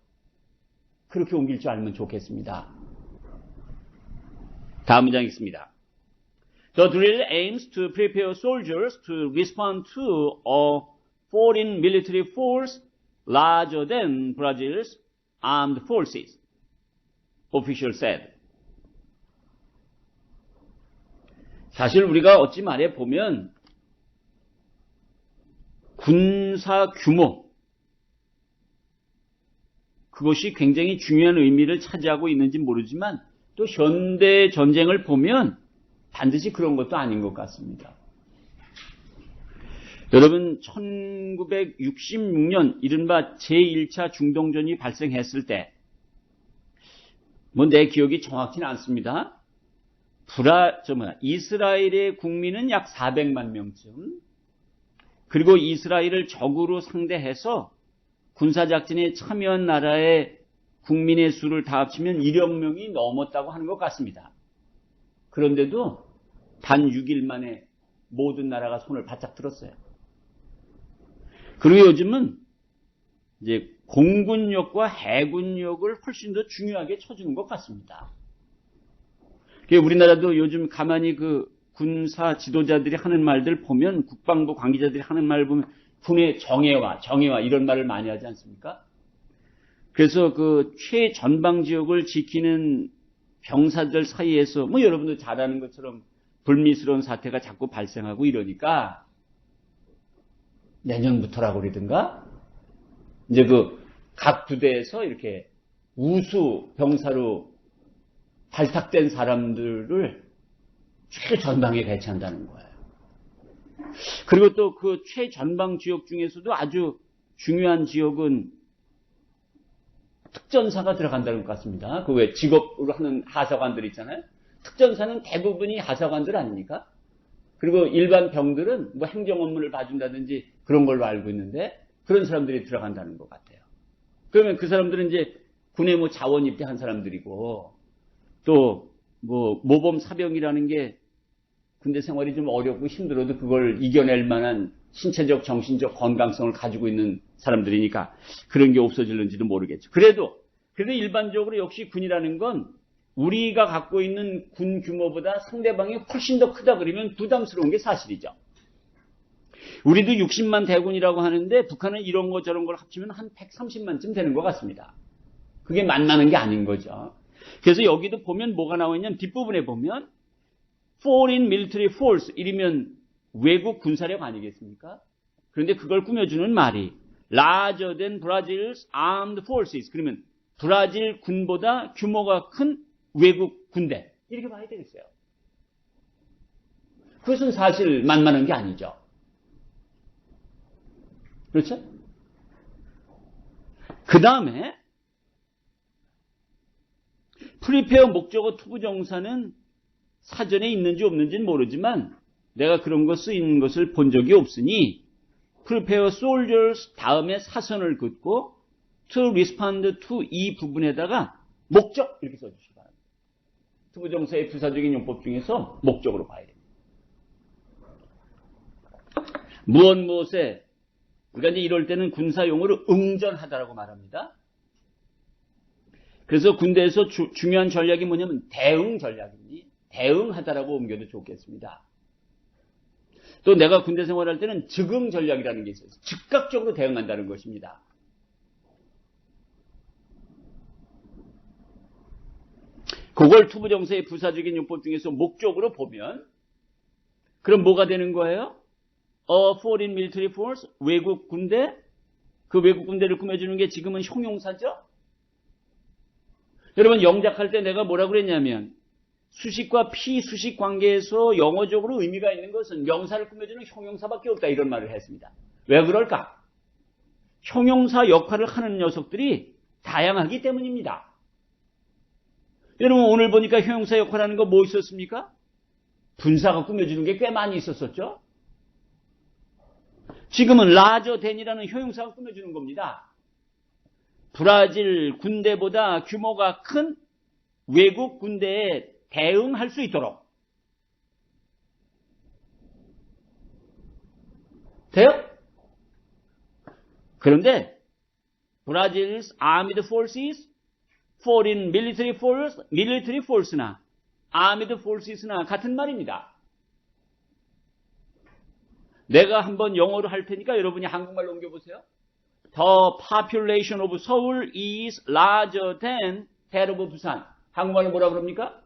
그렇게 옮길 줄 알면 좋겠습니다. 다음 문장 있습니다. The drill aims to prepare soldiers to respond to a foreign military force larger than Brazil's armed forces, official said. 사실 우리가 어찌 말해 보면 군사 규모, 그것이 굉장히 중요한 의미를 차지하고 있는지 모르지만 또 현대 전쟁을 보면 반드시 그런 것도 아닌 것 같습니다. 여러분 1966년 이른바 제1차 중동전이 발생했을 때 내 기억이 정확히는 않습니다. 이스라엘의 국민은 약 400만 명쯤, 그리고 이스라엘을 적으로 상대해서 군사작전에 참여한 나라의 국민의 수를 다 합치면 1억 명이 넘었다고 하는 것 같습니다. 그런데도 단 6일 만에 모든 나라가 손을 바짝 들었어요. 그리고 요즘은 이제 공군력과 해군력을 훨씬 더 중요하게 쳐주는 것 같습니다. 우리나라도 요즘 가만히 그 군사 지도자들이 하는 말들 보면, 국방부 관계자들이 하는 말 보면 군의 정예화 이런 말을 많이 하지 않습니까? 그래서 그 최전방 지역을 지키는 병사들 사이에서 뭐 여러분도 잘 아는 것처럼 불미스러운 사태가 자꾸 발생하고 이러니까 내년부터라고 그러든가 이제 그 각 부대에서 이렇게 우수 병사로 발탁된 사람들을 최전방에 배치한다는 거예요. 그리고 또 그 최전방 지역 중에서도 아주 중요한 지역은 특전사가 들어간다는 것 같습니다. 그 왜 직업으로 하는 하사관들 있잖아요. 특전사는 대부분이 하사관들 아닙니까? 그리고 일반 병들은 뭐 행정 업무를 봐준다든지 그런 걸로 알고 있는데 그런 사람들이 들어간다는 것 같아요. 그러면 그 사람들은 이제 군에 뭐 자원 입대한 사람들이고 또 뭐 모범 사병이라는 게 군대 생활이 좀 어렵고 힘들어도 그걸 이겨낼 만한 신체적, 정신적 건강성을 가지고 있는 사람들이니까 그런 게 없어질는지도 모르겠죠. 그래도 일반적으로 역시 군이라는 건 우리가 갖고 있는 군 규모보다 상대방이 훨씬 더 크다 그러면 부담스러운 게 사실이죠. 우리도 60만 대군이라고 하는데 북한은 이런 거 저런 걸 합치면 한 130만쯤 되는 것 같습니다. 그게 만나는 게 아닌 거죠. 그래서 여기도 보면 뭐가 나와 있냐면 뒷부분에 보면 Foreign Military Force 이러면 외국 군사력 아니겠습니까? 그런데 그걸 꾸며주는 말이 larger than Brazil's armed forces. 그러면 브라질 군보다 규모가 큰 외국 군대. 이렇게 봐야 되겠어요. 그것은 사실 만만한 게 아니죠. 그렇죠? 그 다음에 프리페어 목적어 투부정사는 사전에 있는지 없는지는 모르지만 내가 그런 거 쓰이는 것을 본 적이 없으니 prepare soldiers 다음에 사선을 긋고 to respond to 이 부분에다가 목적 이렇게 써주시기 바랍니다. 투부정사의 부사적인 용법 중에서 목적으로 봐야 됩니다. 무엇에 그러니까 이제 이럴 때는 군사용어로 응전하다라고 말합니다. 그래서 군대에서 중요한 전략이 뭐냐면 대응 전략이니 대응하다라고 옮겨도 좋겠습니다. 또 내가 군대 생활할 때는 즉응 전략이라는 게 있어요. 즉각적으로 대응한다는 것입니다. 그걸 투부정사의 부사적인 용법 중에서 목적으로 보면 그럼 뭐가 되는 거예요? A foreign military force, 외국 군대. 그 외국 군대를 꾸며주는 게 지금은 형용사죠? 여러분 영작할 때 내가 뭐라고 그랬냐면 수식과 피수식 관계에서 영어적으로 의미가 있는 것은 명사를 꾸며주는 형용사밖에 없다 이런 말을 했습니다. 왜 그럴까? 형용사 역할을 하는 녀석들이 다양하기 때문입니다. 여러분 오늘 보니까 형용사 역할을 하는 거 뭐 있었습니까? 분사가 꾸며주는 게 꽤 많이 있었었죠? 지금은 larger than이라는 형용사가 꾸며주는 겁니다. 브라질 군대보다 규모가 큰 외국 군대에 대응할 수 있도록. 돼요? 그런데 브라질's armed forces, foreign military force나 armed forces나 같은 말입니다. 내가 한번 영어로 할 테니까 여러분이 한국말로 옮겨보세요. The population of Seoul is larger than that of 부산. 한국말로 뭐라 그럽니까?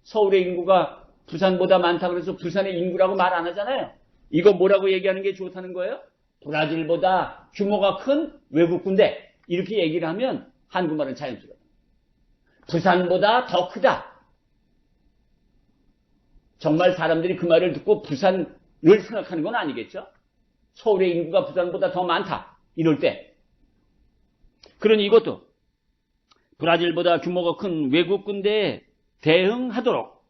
서울의 인구가 부산보다 많다 그래서 부산의 인구라고 말 안 하잖아요. 이거 뭐라고 얘기하는 게 좋다는 거예요? 브라질보다 규모가 큰 외국 군대. 이렇게 얘기를 하면 한국말은 자연스러워요. 부산보다 더 크다. 정말 사람들이 그 말을 듣고 부산을 생각하는 건 아니겠죠? 서울의 인구가 부산보다 더 많다. 이럴 때. 그러니 이것도 브라질보다 규모가 큰 외국 군대에 대응하도록.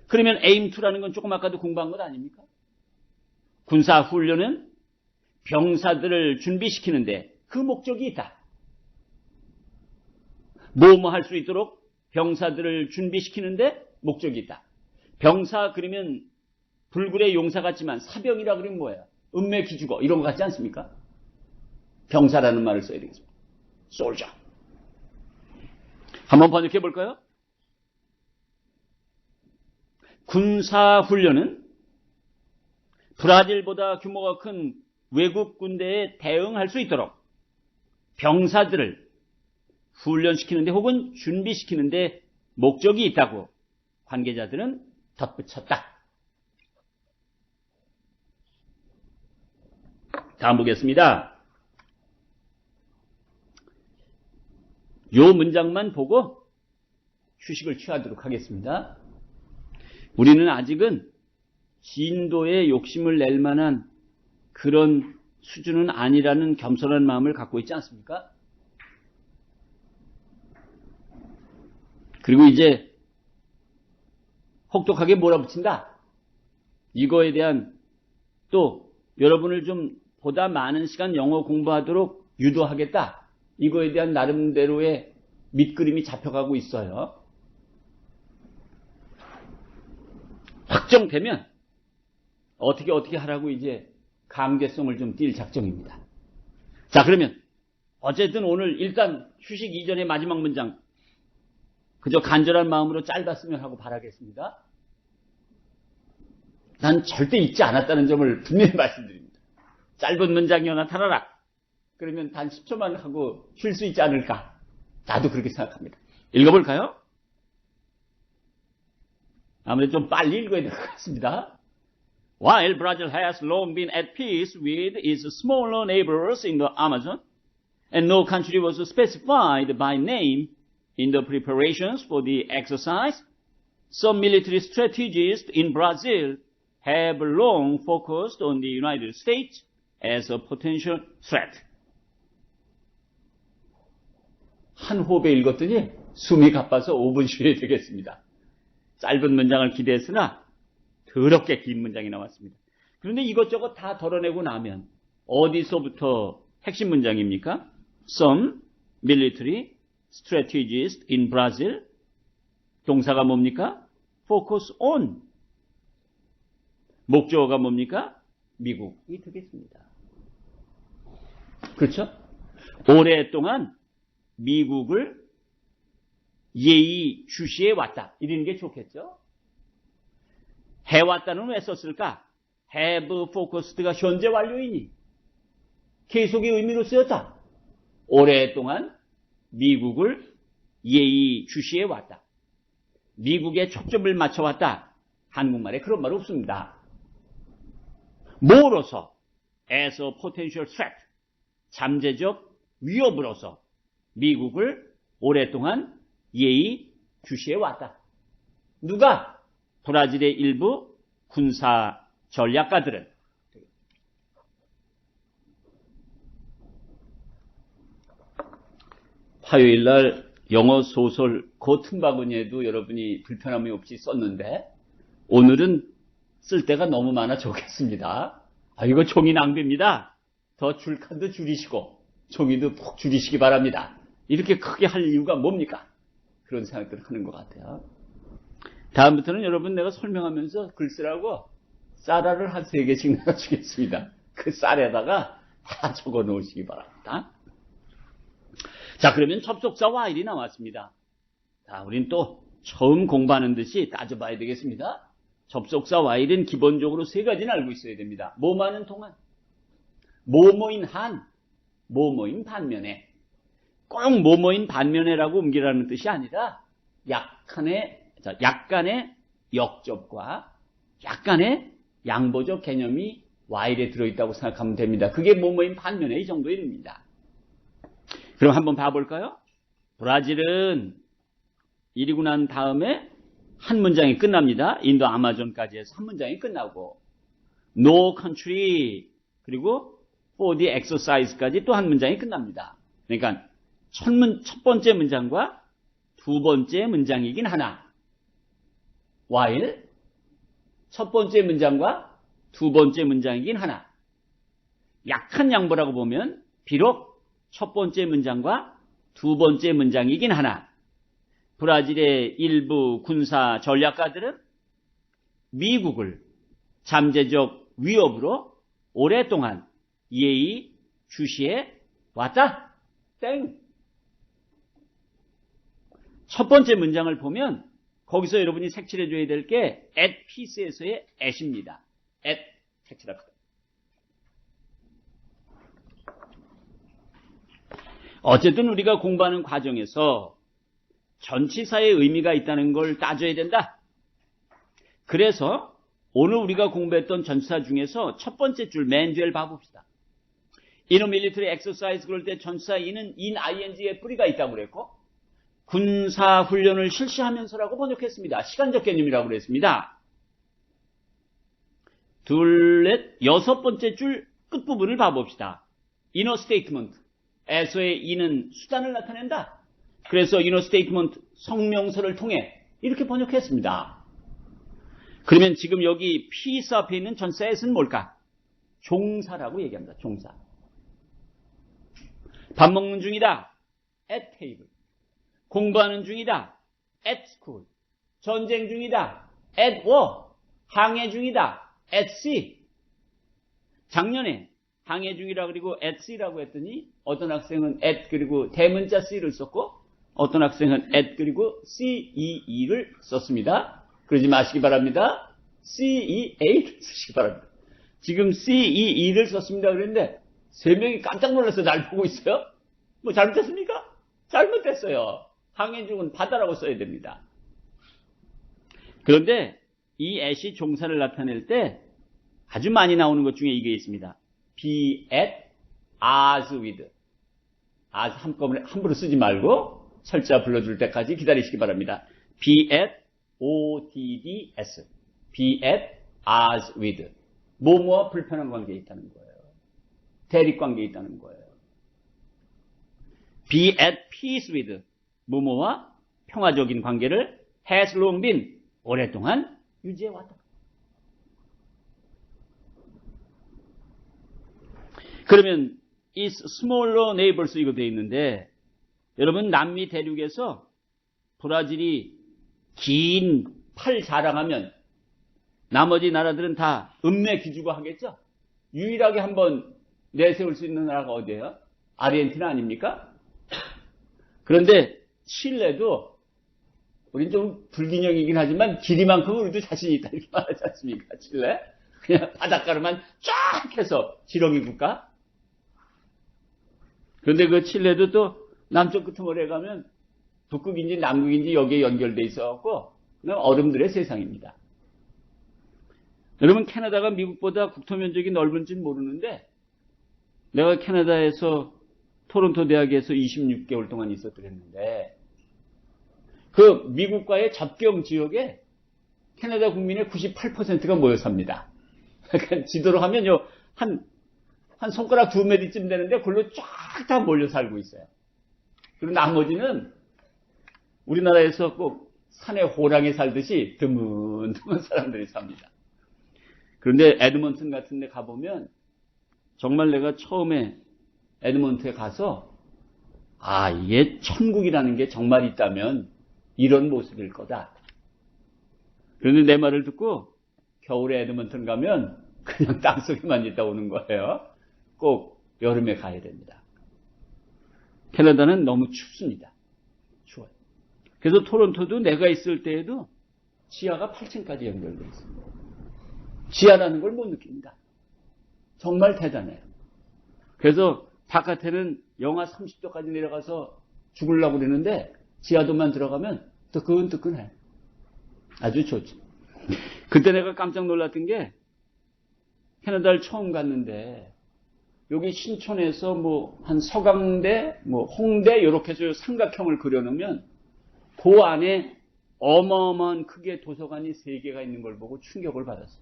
그러면 aim to라는 건 조금 아까도 공부한 것 아닙니까? 군사훈련은 병사들을 준비시키는데 그 목적이 있다. 뭐뭐 할 수 있도록 병사들을 준비시키는데 목적이 있다. 병사 그러면 불굴의 용사 같지만 사병이라 그러면 뭐예요? 은매 기죽어 이런 거 같지 않습니까? 병사라는 말을 써야 되겠습니다. 솔저. 한번 번역해 볼까요? 군사훈련은 브라질보다 규모가 큰 외국 군대에 대응할 수 있도록 병사들을 훈련시키는데 혹은 준비시키는데 목적이 있다고 관계자들은 덧붙였다. 다음 보겠습니다. 요 문장만 보고 휴식을 취하도록 하겠습니다. 우리는 아직은 진도에 욕심을 낼 만한 그런 수준은 아니라는 겸손한 마음을 갖고 있지 않습니까? 그리고 이제 혹독하게 몰아붙인다. 이거에 대한 또 여러분을 좀 보다 많은 시간 영어 공부하도록 유도하겠다. 이거에 대한 나름대로의 밑그림이 잡혀가고 있어요. 확정되면 어떻게 하라고 이제 강제성을 좀 띌 작정입니다. 자, 그러면 어쨌든 오늘 일단 휴식 이전의 마지막 문장 그저 간절한 마음으로 짧았으면 하고 바라겠습니다. 난 절대 잊지 않았다는 점을 분명히 말씀드립니다. 짧은 문장이 나타나라. 그러면 단 10초만 하고 쉴 수 있지 않을까? 나도 그렇게 생각합니다. 읽어볼까요? 아무래도 좀 빨리 읽어야 될 것 같습니다. While Brazil has long been at peace with its smaller neighbors in the Amazon, and no country was specified by name in the preparations for the exercise, some military strategists in Brazil have long focused on the United States as a potential threat. 한 호흡에 읽었더니 숨이 가빠서 5분 쉬어야 되겠습니다. 짧은 문장을 기대했으나 더럽게 긴 문장이 나왔습니다. 그런데 이것저것 다 덜어내고 나면 어디서부터 핵심 문장입니까? Some military strategists in Brazil. 동사가 뭡니까? Focus on. 목적어가 뭡니까? 미국이 되겠습니다. 그렇죠? 오랫동안 미국을 예의주시해왔다. 이런 게 좋겠죠? 해왔다는 왜 썼을까? have focused가 현재 완료이니 계속의 의미로 쓰였다. 오랫동안 미국을 예의주시해왔다. 미국에 초점을 맞춰왔다. 한국말에 그런 말 없습니다. 뭐로서? as a potential threat. 잠재적 위협으로서 미국을 오랫동안 예의주시해왔다. 누가? 브라질의 일부 군사 전략가들은. 화요일날 영어 소설 그 틈바구니에도 여러분이 불편함이 없이 썼는데 오늘은 쓸 데가 너무 많아 적겠습니다. 이거 종이 낭비입니다. 더 줄칸도 줄이시고 종이도 푹 줄이시기 바랍니다. 이렇게 크게 할 이유가 뭡니까? 그런 생각들을 하는 것 같아요. 다음부터는 여러분 내가 설명하면서 글 쓰라고 쌀알을 한 3개씩 나눠주겠습니다. 그 쌀에다가 다 적어 놓으시기 바랍니다. 자, 그러면 접속사 while이 나왔습니다. 자, 우린 또 처음 공부하는 듯이 따져봐야 되겠습니다. 접속사 while은 기본적으로 3가지는 알고 있어야 됩니다. 뭐뭐하는 동안, 뭐뭐인 한, 뭐뭐인 반면에. 꼭 뭐뭐인 반면에라고 옮기라는 뜻이 아니라 약간의 역접과 약간의 양보적 개념이 while에 들어있다고 생각하면 됩니다. 그게 뭐뭐인 반면에 이 정도의 의미입니다. 그럼 한번 봐볼까요? 브라질은 이리고 난 다음에 한 문장이 끝납니다. 인도 아마존까지 해서 한 문장이 끝나고 No country 그리고 for the exercise까지 또 한 문장이 끝납니다. 그러니까 첫 번째 문장과 두 번째 문장이긴 하나 while 첫 번째 문장과 두 번째 문장이긴 하나 약한 양보라고 보면 비록 첫 번째 문장과 두 번째 문장이긴 하나 브라질의 일부 군사 전략가들은 미국을 잠재적 위협으로 오랫동안 예의 주시해 왔다. 땡. 첫 번째 문장을 보면 거기서 여러분이 색칠해 줘야 될 게 at peace에서의 at입니다. at 색칠합시다. 어쨌든 우리가 공부하는 과정에서 전치사의 의미가 있다는 걸 따져야 된다. 그래서 오늘 우리가 공부했던 전치사 중에서 첫 번째 줄 맨 뒤를 봐봅시다. In a military exercise 그럴 때 전치사 in은 in ing의 뿌리가 있다고 그랬고 군사 훈련을 실시하면서라고 번역했습니다. 시간적 개념이라고 그랬습니다. 둘, 넷, 여섯 번째 줄 끝부분을 봐봅시다. In a statement 에서의 in은 수단을 나타낸다. 그래서 in a statement 성명서를 통해 이렇게 번역했습니다. 그러면 지금 여기 peace 앞에 있는 전치사 at은 뭘까? 종사라고 얘기합니다. 종사. 밥 먹는 중이다. at table. 공부하는 중이다. at school. 전쟁 중이다. at war. 항해 중이다. at sea. 작년에 항해 중이라 그리고 at sea라고 했더니 어떤 학생은 at 그리고 대문자 c를 썼고 어떤 학생은 at 그리고 cee를 썼습니다. 그러지 마시기 바랍니다. cee를 쓰시기 바랍니다. 지금 cee를 썼습니다. 그랬는데 세 명이 깜짝 놀라서 날 보고 있어요. 뭐 잘못했습니까? 잘못했어요. 항해 중은 바다라고 써야 됩니다. 그런데 이 at이 종사를 나타낼 때 아주 많이 나오는 것 중에 이게 있습니다. be at, as with. as 한꺼번에 함부로 쓰지 말고 철자 불러줄 때까지 기다리시기 바랍니다. be at, odds. be at, as with. 뭐뭐와 불편한 관계에 있다는 거예요. 대립 관계에 있다는 거예요. be at peace with. 뭐뭐와 평화적인 관계를 has long been. 오랫동안 유지해왔다. 그러면 is smaller neighbors 이거 되어 있는데 여러분 남미 대륙에서 브라질이 긴 팔 자랑하면 나머지 나라들은 다 읍내 기주고 하겠죠? 유일하게 한번 내세울 수 있는 나라가 어디예요? 아르헨티나 아닙니까? 그런데 칠레도 우린 좀 불균형이긴 하지만 길이만큼 우리도 자신이 있다 이렇게 말하지 않습니까? 칠레? 그냥 바닷가로만 쫙 해서 지렁이 국가? 그런데 그 칠레도 또 남쪽 끝머리에 가면 북극인지 남극인지 여기에 연결돼 있어갖고 그냥 얼음들의 세상입니다. 여러분 캐나다가 미국보다 국토 면적이 넓은지는 모르는데 내가 캐나다에서 토론토 대학에서 26개월 동안 있었더랬는데 그 미국과의 접경 지역에 캐나다 국민의 98%가 모여 삽니다. 그러니까 지도로 하면요 한 손가락 2m쯤 되는데 그걸로 쫙 다 몰려 살고 있어요. 그리고 나머지는 우리나라에서 꼭 산에 호랑이 살듯이 드문드문 사람들이 삽니다. 그런데 에드먼튼 같은 데 가보면 정말 내가 처음에 에드먼튼에 가서 아 이게 천국이라는 게 정말 있다면 이런 모습일 거다. 그런데 내 말을 듣고 겨울에 에드먼튼 가면 그냥 땅속에만 있다 오는 거예요. 꼭 여름에 가야 됩니다. 캐나다는 너무 춥습니다. 추워요. 그래서 토론토도 내가 있을 때에도 지하가 8층까지 연결되어 있습니다. 지하라는 걸 못 느낍니다. 정말 대단해요. 그래서 바깥에는 영하 30도까지 내려가서 죽으려고 그러는데 지하도만 들어가면 뜨끈뜨끈해. 아주 좋죠. 그때 내가 깜짝 놀랐던 게 캐나다를 처음 갔는데 여기 신촌에서 뭐 한 서강대, 뭐 홍대 이렇게 해서 삼각형을 그려놓으면 그 안에 어마어마한 크기의 도서관이 3개가 있는 걸 보고 충격을 받았어요.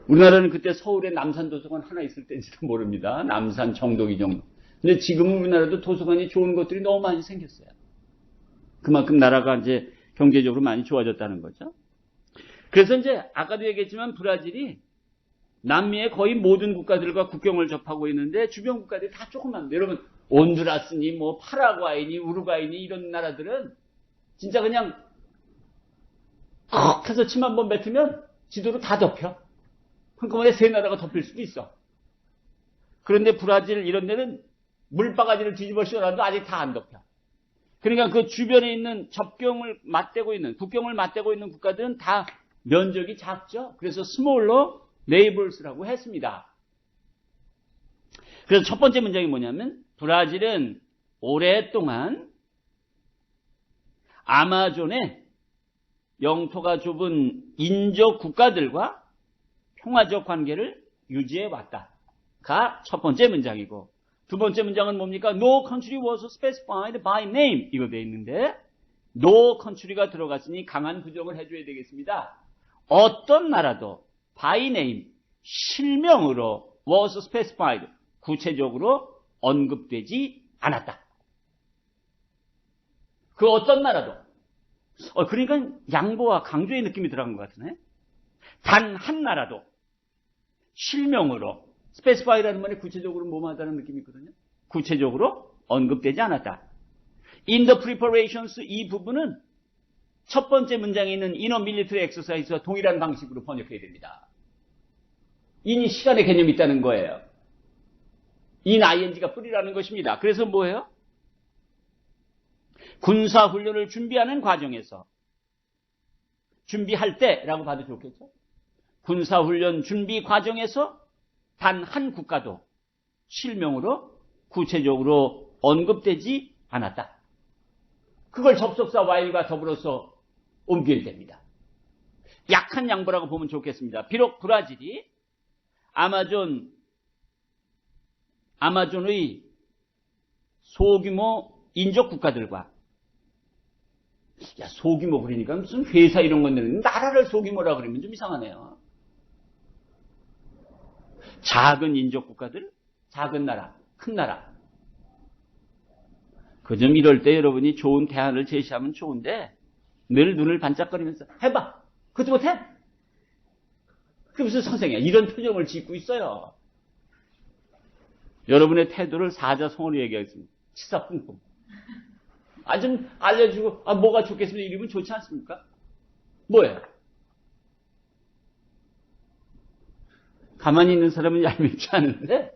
우리나라는 그때 서울에 남산 도서관 하나 있을 때인지도 모릅니다. 남산 정도기 정도. 근데 지금은 우리나라도 도서관이 좋은 것들이 너무 많이 생겼어요. 그만큼 나라가 이제 경제적으로 많이 좋아졌다는 거죠. 그래서 이제 아까도 얘기했지만 브라질이 남미의 거의 모든 국가들과 국경을 접하고 있는데 주변 국가들이 다 조그만데 여러분 온두라스니 뭐 파라과이니 우루과이니 이런 나라들은 진짜 그냥 헉 해서 침 한 번 뱉으면 지도로 다 덮여. 한꺼번에 세 나라가 덮일 수도 있어. 그런데 브라질 이런 데는 물바가지를 뒤집어 씌워놔도 아직 다 안 덮여. 그러니까 그 주변에 있는 국경을 맞대고 있는 국가들은 다 면적이 작죠. 그래서 smaller neighbors라고 했습니다. 그래서 첫 번째 문장이 뭐냐면 브라질은 오랫동안 아마존의 영토가 좁은 인접 국가들과 평화적 관계를 유지해 왔다가 첫 번째 문장이고, 두 번째 문장은 뭡니까? No country was specified by name. 이거 돼 있는데 no country가 들어갔으니 강한 부정을 해줘야 되겠습니다. 어떤 나라도 by name, 실명으로 was specified, 구체적으로 언급되지 않았다. 그 어떤 나라도. 그러니까 양보와 강조의 느낌이 들어간 것 같으네. 단 한 나라도 실명으로 specify라는 말이 구체적으로 뭐하다는 느낌이 있거든요. 구체적으로 언급되지 않았다. In the preparations, 이 부분은 첫 번째 문장에 있는 inner military exercise와 동일한 방식으로 번역해야 됩니다. in이 시간의 개념이 있다는 거예요. in ing가 뿌리라는 것입니다. 그래서 뭐예요? 군사훈련을 준비하는 과정에서, 준비할 때라고 봐도 좋겠죠? 군사훈련 준비 과정에서 단 한 국가도 실명으로 구체적으로 언급되지 않았다. 그걸 접속사 while과 더불어서 옮겨야 됩니다. 약한 양보라고 보면 좋겠습니다. 비록 브라질이 아마존의 소규모 인접 국가들과, 소규모 그러니까 무슨 회사 이런 건데 나라를 소규모라 그러면 좀 이상하네요. 작은 인접 국가들, 작은 나라, 큰 나라. 좀 이럴 때 여러분이 좋은 대안을 제시하면 좋은데 늘 눈을 반짝거리면서 해봐. 그것도 못해? 그게 무슨 선생이야. 이런 표정을 짓고 있어요. 여러분의 태도를 사자성어로 얘기하겠습니다. 치사풍풍. 좀 알려주고 뭐가 좋겠습니까? 이러면 좋지 않습니까? 뭐예요? 가만히 있는 사람은 얄밉지 않은데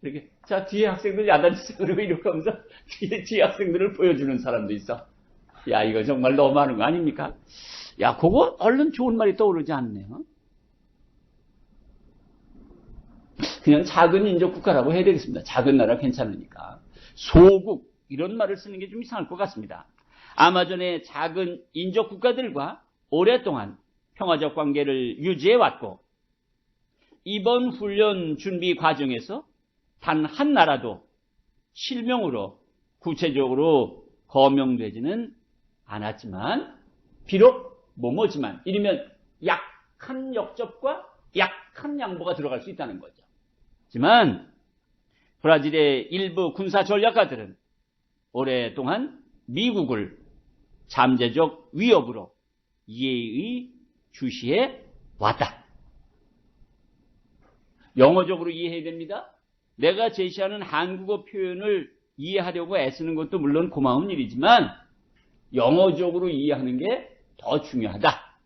이렇게 자 뒤에 학생들 야단치세요 그러고 이렇게 하면서 뒤에 학생들을 보여주는 사람도 있어. 야 이거 정말 너무하는 거 아닙니까? 야 그거 얼른 좋은 말이 떠오르지 않네요. 그냥 작은 인접 국가라고 해야 되겠습니다. 작은 나라 괜찮으니까. 소국 이런 말을 쓰는 게 좀 이상할 것 같습니다. 아마존의 작은 인접 국가들과 오랫동안 평화적 관계를 유지해왔고 이번 훈련 준비 과정에서 단 한 나라도 실명으로 구체적으로 거명되지는 않았지만 비록 뭐뭐지만 이러면 약한 역접과 약한 양보가 들어갈 수 있다는 거죠. 하지만 브라질의 일부 군사 전략가들은 오랫동안 미국을 잠재적 위협으로 예의 주시해 왔다. 영어적으로 이해해야 됩니다. 내가 제시하는 한국어 표현을 이해하려고 애쓰는 것도 물론 고마운 일이지만 영어적으로 이해하는 게 더 중요하다.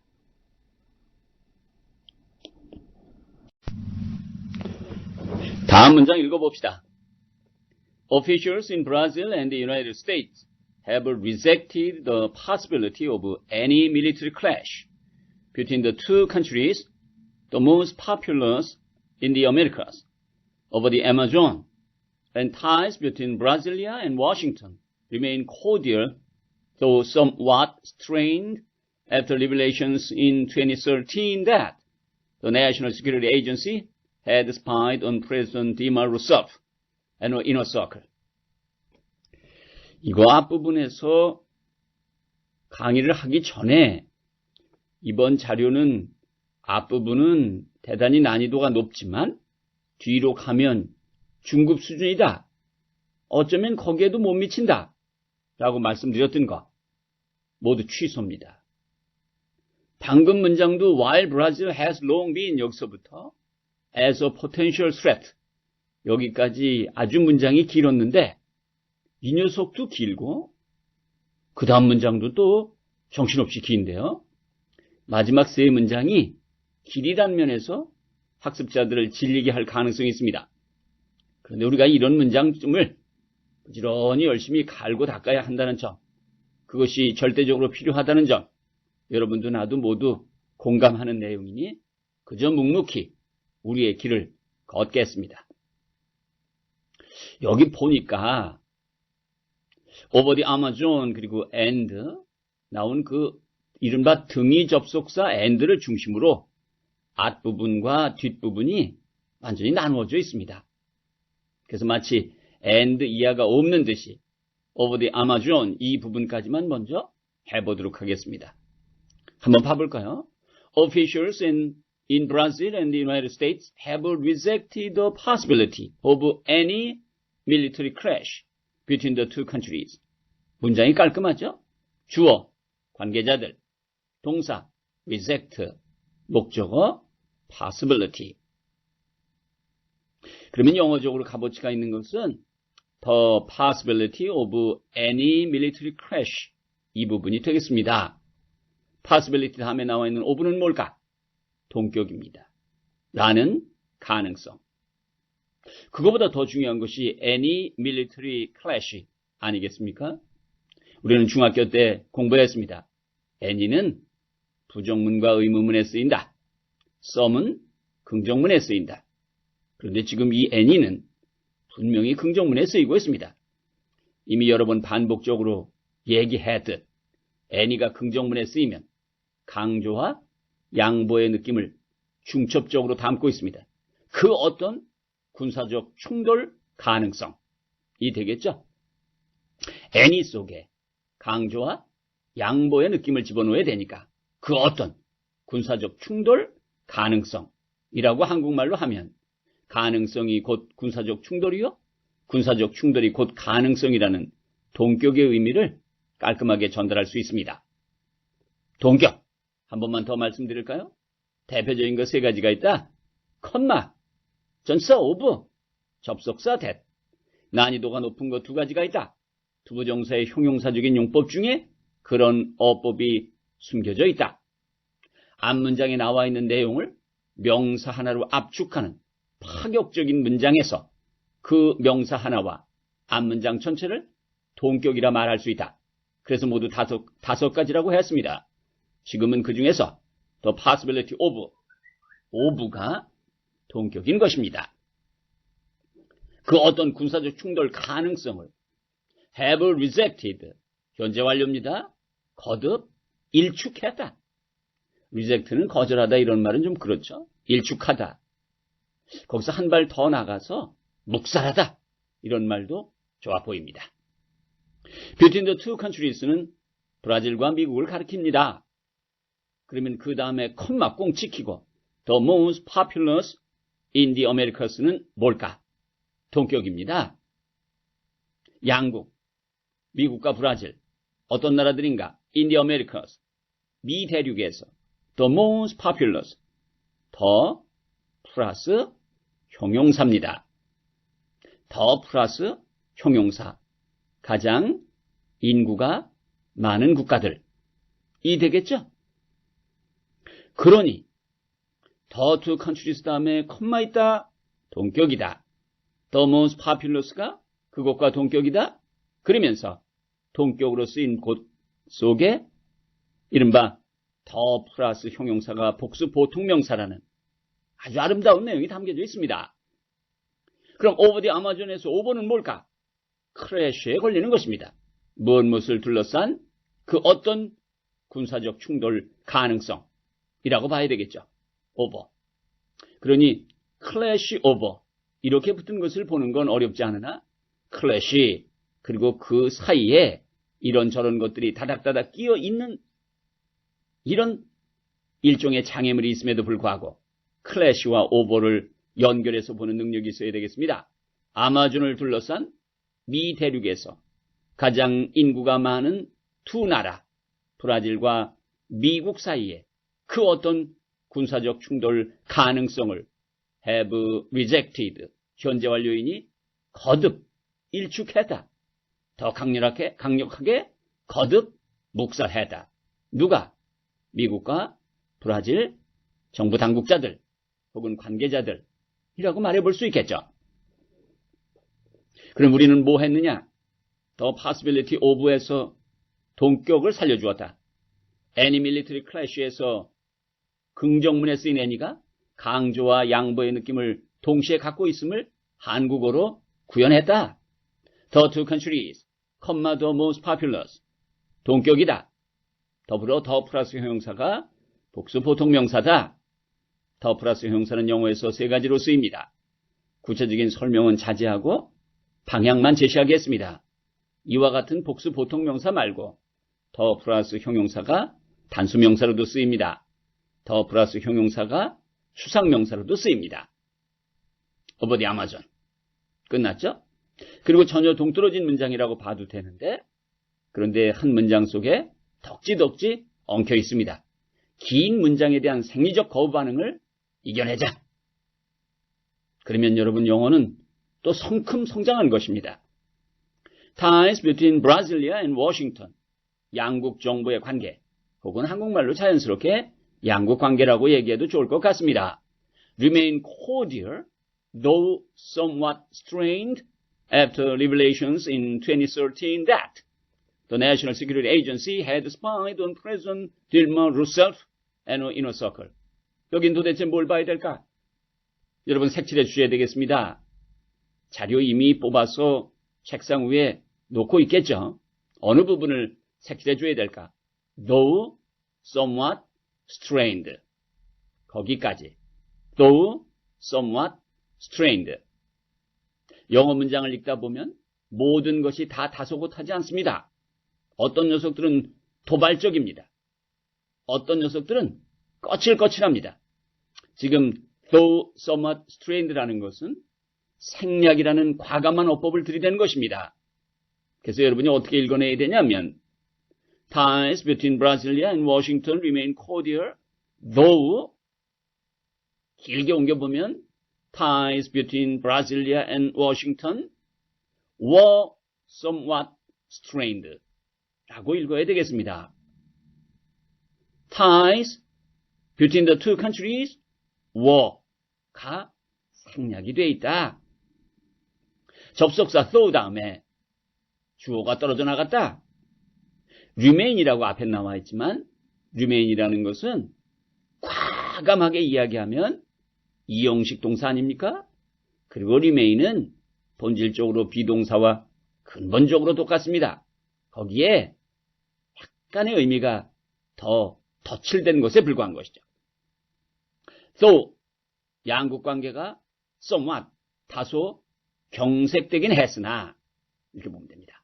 다음 문장 읽어봅시다. Officials in Brazil and the United States have rejected the possibility of any military clash between the two countries, the most populous in the Americas, over the Amazon, and ties between Brasilia and Washington remain cordial, though somewhat strained after revelations in 2013 that the National Security Agency had spied on President Dilma Rousseff and her inner circle. 이거 앞부분에서 강의를 하기 전에 이번 자료는 앞부분은 대단히 난이도가 높지만 뒤로 가면 중급 수준이다. 어쩌면 거기에도 못 미친다. 라고 말씀드렸던 거 모두 취소입니다. 방금 문장도 while Brazil has long been 여기서부터 as a potential threat 여기까지 아주 문장이 길었는데 이 녀석도 길고 그 다음 문장도 또 정신없이 긴데요. 마지막 세 문장이 길이란 면에서 학습자들을 질리게 할 가능성이 있습니다. 그런데 우리가 이런 문장점을 부지런히 열심히 갈고 닦아야 한다는 점, 그것이 절대적으로 필요하다는 점, 여러분도 나도 모두 공감하는 내용이니 그저 묵묵히 우리의 길을 걷겠습니다. 여기 보니까 over the Amazon 그리고 and 나온 그 이른바 등위 접속사 and를 중심으로 앞부분과 뒷부분이 완전히 나누어져 있습니다. 그래서 마치 and 이하가 없는 듯이 over the Amazon 이 부분까지만 먼저 해보도록 하겠습니다. 한번 봐볼까요? Officials in Brazil and the United States have rejected the possibility of any military clash between the two countries. 문장이 깔끔하죠? 주어, 관계자들, 동사, reject, 목적어, possibility. 그러면 영어적으로 값어치가 있는 것은 the possibility of any military clash 이 부분이 되겠습니다. possibility 다음에 나와 있는 of는 뭘까? 동격입니다. 라는 가능성. 그거보다 더 중요한 것이 any military clash 아니겠습니까? 우리는 중학교 때 공부했습니다. any는 부정문과 의문문에 쓰인다. some은 긍정문에 쓰인다. 그런데 지금 이 any는 분명히 긍정문에 쓰이고 있습니다. 이미 여러 번 반복적으로 얘기했듯 any가 긍정문에 쓰이면 강조와 양보의 느낌을 중첩적으로 담고 있습니다. 그 어떤 군사적 충돌 가능성이 되겠죠. any 속에 강조와 양보의 느낌을 집어넣어야 되니까 그 어떤 군사적 충돌 가능성이라고 한국말로 하면 가능성이 곧 군사적 충돌이요, 군사적 충돌이 곧 가능성이라는 동격의 의미를 깔끔하게 전달할 수 있습니다. 동격 한 번만 더 말씀드릴까요? 대표적인 거 세 가지가 있다. 컴마, 전치사 of, 접속사 that. 난이도가 높은 거 두 가지가 있다. 투부정사의 형용사적인 용법 중에 그런 어법이 숨겨져 있다. 앞문장에 나와 있는 내용을 명사 하나로 압축하는 파격적인 문장에서 그 명사 하나와 앞문장 전체를 동격이라 말할 수 있다. 그래서 모두 다섯 가지라고 했습니다. 지금은 그 중에서 the possibility of가 동격인 것입니다. 그 어떤 군사적 충돌 가능성을 have rejected, 현재 완료입니다. 거듭 일축했다. reject는 거절하다 이런 말은 좀 그렇죠. 일축하다. 거기서 한 발 더 나가서 묵살하다 이런 말도 좋아 보입니다. Between the two countries는 브라질과 미국을 가리킵니다. 그러면 그 다음에 콤마 꽁 지키고 the most populous in the Americas는 뭘까? 동격입니다. 양국, 미국과 브라질, 어떤 나라들인가? In the Americas, 미 대륙에서 the most populous, 더 플러스 형용사입니다. 더 플러스 형용사, 가장 인구가 많은 국가들, 이 되겠죠? 그러니 the two countries 다음에 콤마 있다, 동격이다. the most populous가 그곳과 동격이다. 그러면서 동격으로 쓰인 곳 속에 이른바 더 플러스 형용사가 복수 보통명사라는 아주 아름다운 내용이 담겨져 있습니다. 그럼 over the Amazon에서 over는 뭘까? 크래쉬에 걸리는 것입니다. 무엇을 둘러싼 그 어떤 군사적 충돌 가능성이라고 봐야 되겠죠. over. 그러니 클래시 over 이렇게 붙은 것을 보는 건 어렵지 않으나 클래시 그리고 그 사이에 이런저런 것들이 다닥다닥 끼어 있는 이런 일종의 장애물이 있음에도 불구하고 클래시와 오버를 연결해서 보는 능력이 있어야 되겠습니다. 아마존을 둘러싼 미 대륙에서 가장 인구가 많은 두 나라, 브라질과 미국 사이에 그 어떤 군사적 충돌 가능성을 have rejected, 현재 완료인이 거듭 일축했다. 더 강력하게 거듭 묵살했다. 누가? 미국과 브라질 정부 당국자들, 혹은 관계자들이라고 말해볼 수 있겠죠. 그럼 우리는 뭐 했느냐? The possibility of에서 동격을 살려주었다. Any military clash에서 긍정문에 쓰인 any가 강조와 양보의 느낌을 동시에 갖고 있음을 한국어로 구현했다. The two countries, the most populous. 동격이다. 더불어 더 플러스 형용사가 복수 보통명사다. 더 플러스 형용사는 영어에서 세 가지로 쓰입니다. 구체적인 설명은 자제하고 방향만 제시하겠습니다. 이와 같은 복수 보통명사 말고 더 플러스 형용사가 단수명사로도 쓰입니다. 더 플러스 형용사가 추상명사로도 쓰입니다. Over the Amazon. 끝났죠? 그리고 전혀 동떨어진 문장이라고 봐도 되는데, 그런데 한 문장 속에 덕지덕지 엉켜 있습니다. 긴 문장에 대한 생리적 거부 반응을 이겨내자. 그러면 여러분 영어는 또 성큼 성장한 것입니다. Ties between Brasilia and Washington. 양국 정부의 관계, 혹은 한국말로 자연스럽게 양국 관계라고 얘기해도 좋을 것 같습니다. Remain cordial, though somewhat strained after revelations in 2013 that the National Security Agency had spied on President Dilma Rousseff and her inner circle. 여긴 도대체 뭘 봐야 될까? 여러분 색칠해 주셔야 되겠습니다. 자료 이미 뽑아서 책상 위에 놓고 있겠죠? 어느 부분을 색칠해 줘야 될까? Though somewhat strained. 거기까지. Though somewhat strained. 영어 문장을 읽다 보면 모든 것이 다 다소곳하지 않습니다. 어떤 녀석들은 도발적입니다. 어떤 녀석들은 거칠거칠합니다. 지금 though somewhat strained라는 것은 생략이라는 과감한 어법을 들이대는 것입니다. 그래서 여러분이 어떻게 읽어내야 되냐면 Ties between Brasilia and Washington remain cordial, though 길게 옮겨보면 Ties between Brasilia and Washington were somewhat strained 라고 읽어야 되겠습니다. Ties between the two countries were가 생략이 돼 있다. 접속사 though 다음에 주어가 떨어져 나갔다. remain이라고 앞에 나와 있지만 remain이라는 것은 과감하게 이야기하면 이형식 동사 아닙니까? 그리고 remain은 본질적으로 비동사와 근본적으로 똑같습니다. 거기에 약간의 의미가 더 덧칠된 것에 불과한 것이죠. though 양국 관계가 somewhat 다소 경색되긴 했으나 이렇게 보면 됩니다.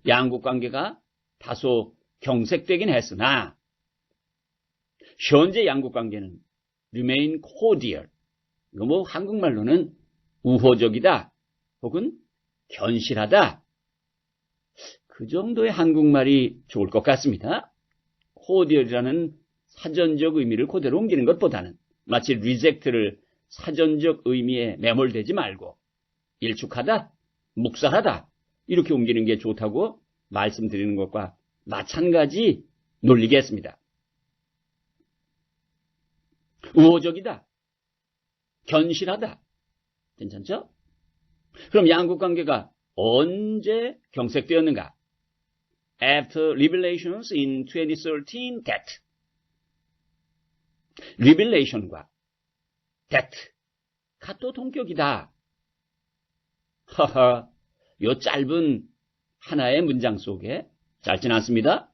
양국 관계가 다소 경색되긴 했으나 현재 양국 관계는 remain cordial. 이거 뭐 한국말로는 우호적이다 혹은 견실하다. 그 정도의 한국말이 좋을 것 같습니다. cordial이라는 사전적 의미를 그대로 옮기는 것보다는 마치 reject를 사전적 의미에 매몰되지 말고 일축하다, 묵살하다 이렇게 옮기는 게 좋다고 말씀드리는 것과 마찬가지 논리겠습니다. 우호적이다, 견실하다. 괜찮죠? 그럼 양국 관계가 언제 경색되었는가? After revelations in 2013 that. revelation과 that가 또 동격이다. 하하, 요 짧은 하나의 문장 속에 짧진 않습니다.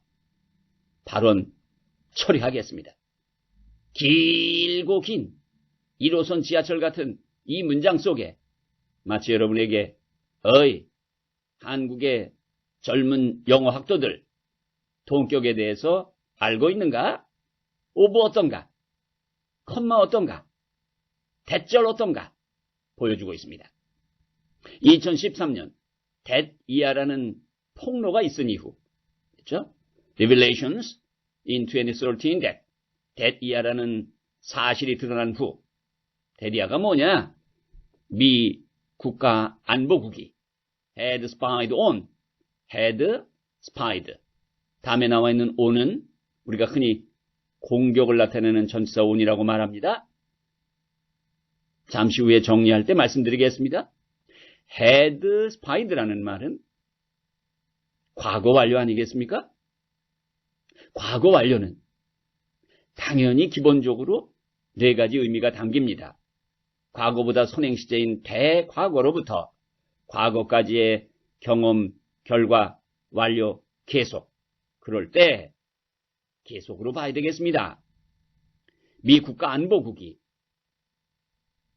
발언 처리하겠습니다. 길고 긴 1호선 지하철 같은 이 문장 속에 마치 여러분에게 어이, 한국의 젊은 영어 학도들 동격에 대해서 알고 있는가? 오브 어떤가? 컴마 어떤가? 대절 어떤가? 보여주고 있습니다. 2013년 that 이하라는 폭로가 있은 이후, 그렇죠? Revelations in 2013 that 이하라는 사실이 드러난 후, that 이하가 뭐냐? 미 국가 안보국이 had spied on, had spied. 다음에 나와 있는 on은 우리가 흔히 공격을 나타내는 전치사 on이라고 말합니다. 잠시 후에 정리할 때 말씀드리겠습니다. had spied라는 말은 과거 완료 아니겠습니까? 과거 완료는 당연히 기본적으로 네 가지 의미가 담깁니다. 과거보다 선행시제인 대과거로부터 과거까지의 경험, 결과, 완료, 계속. 그럴 때 계속으로 봐야 되겠습니다. 미 국가안보국이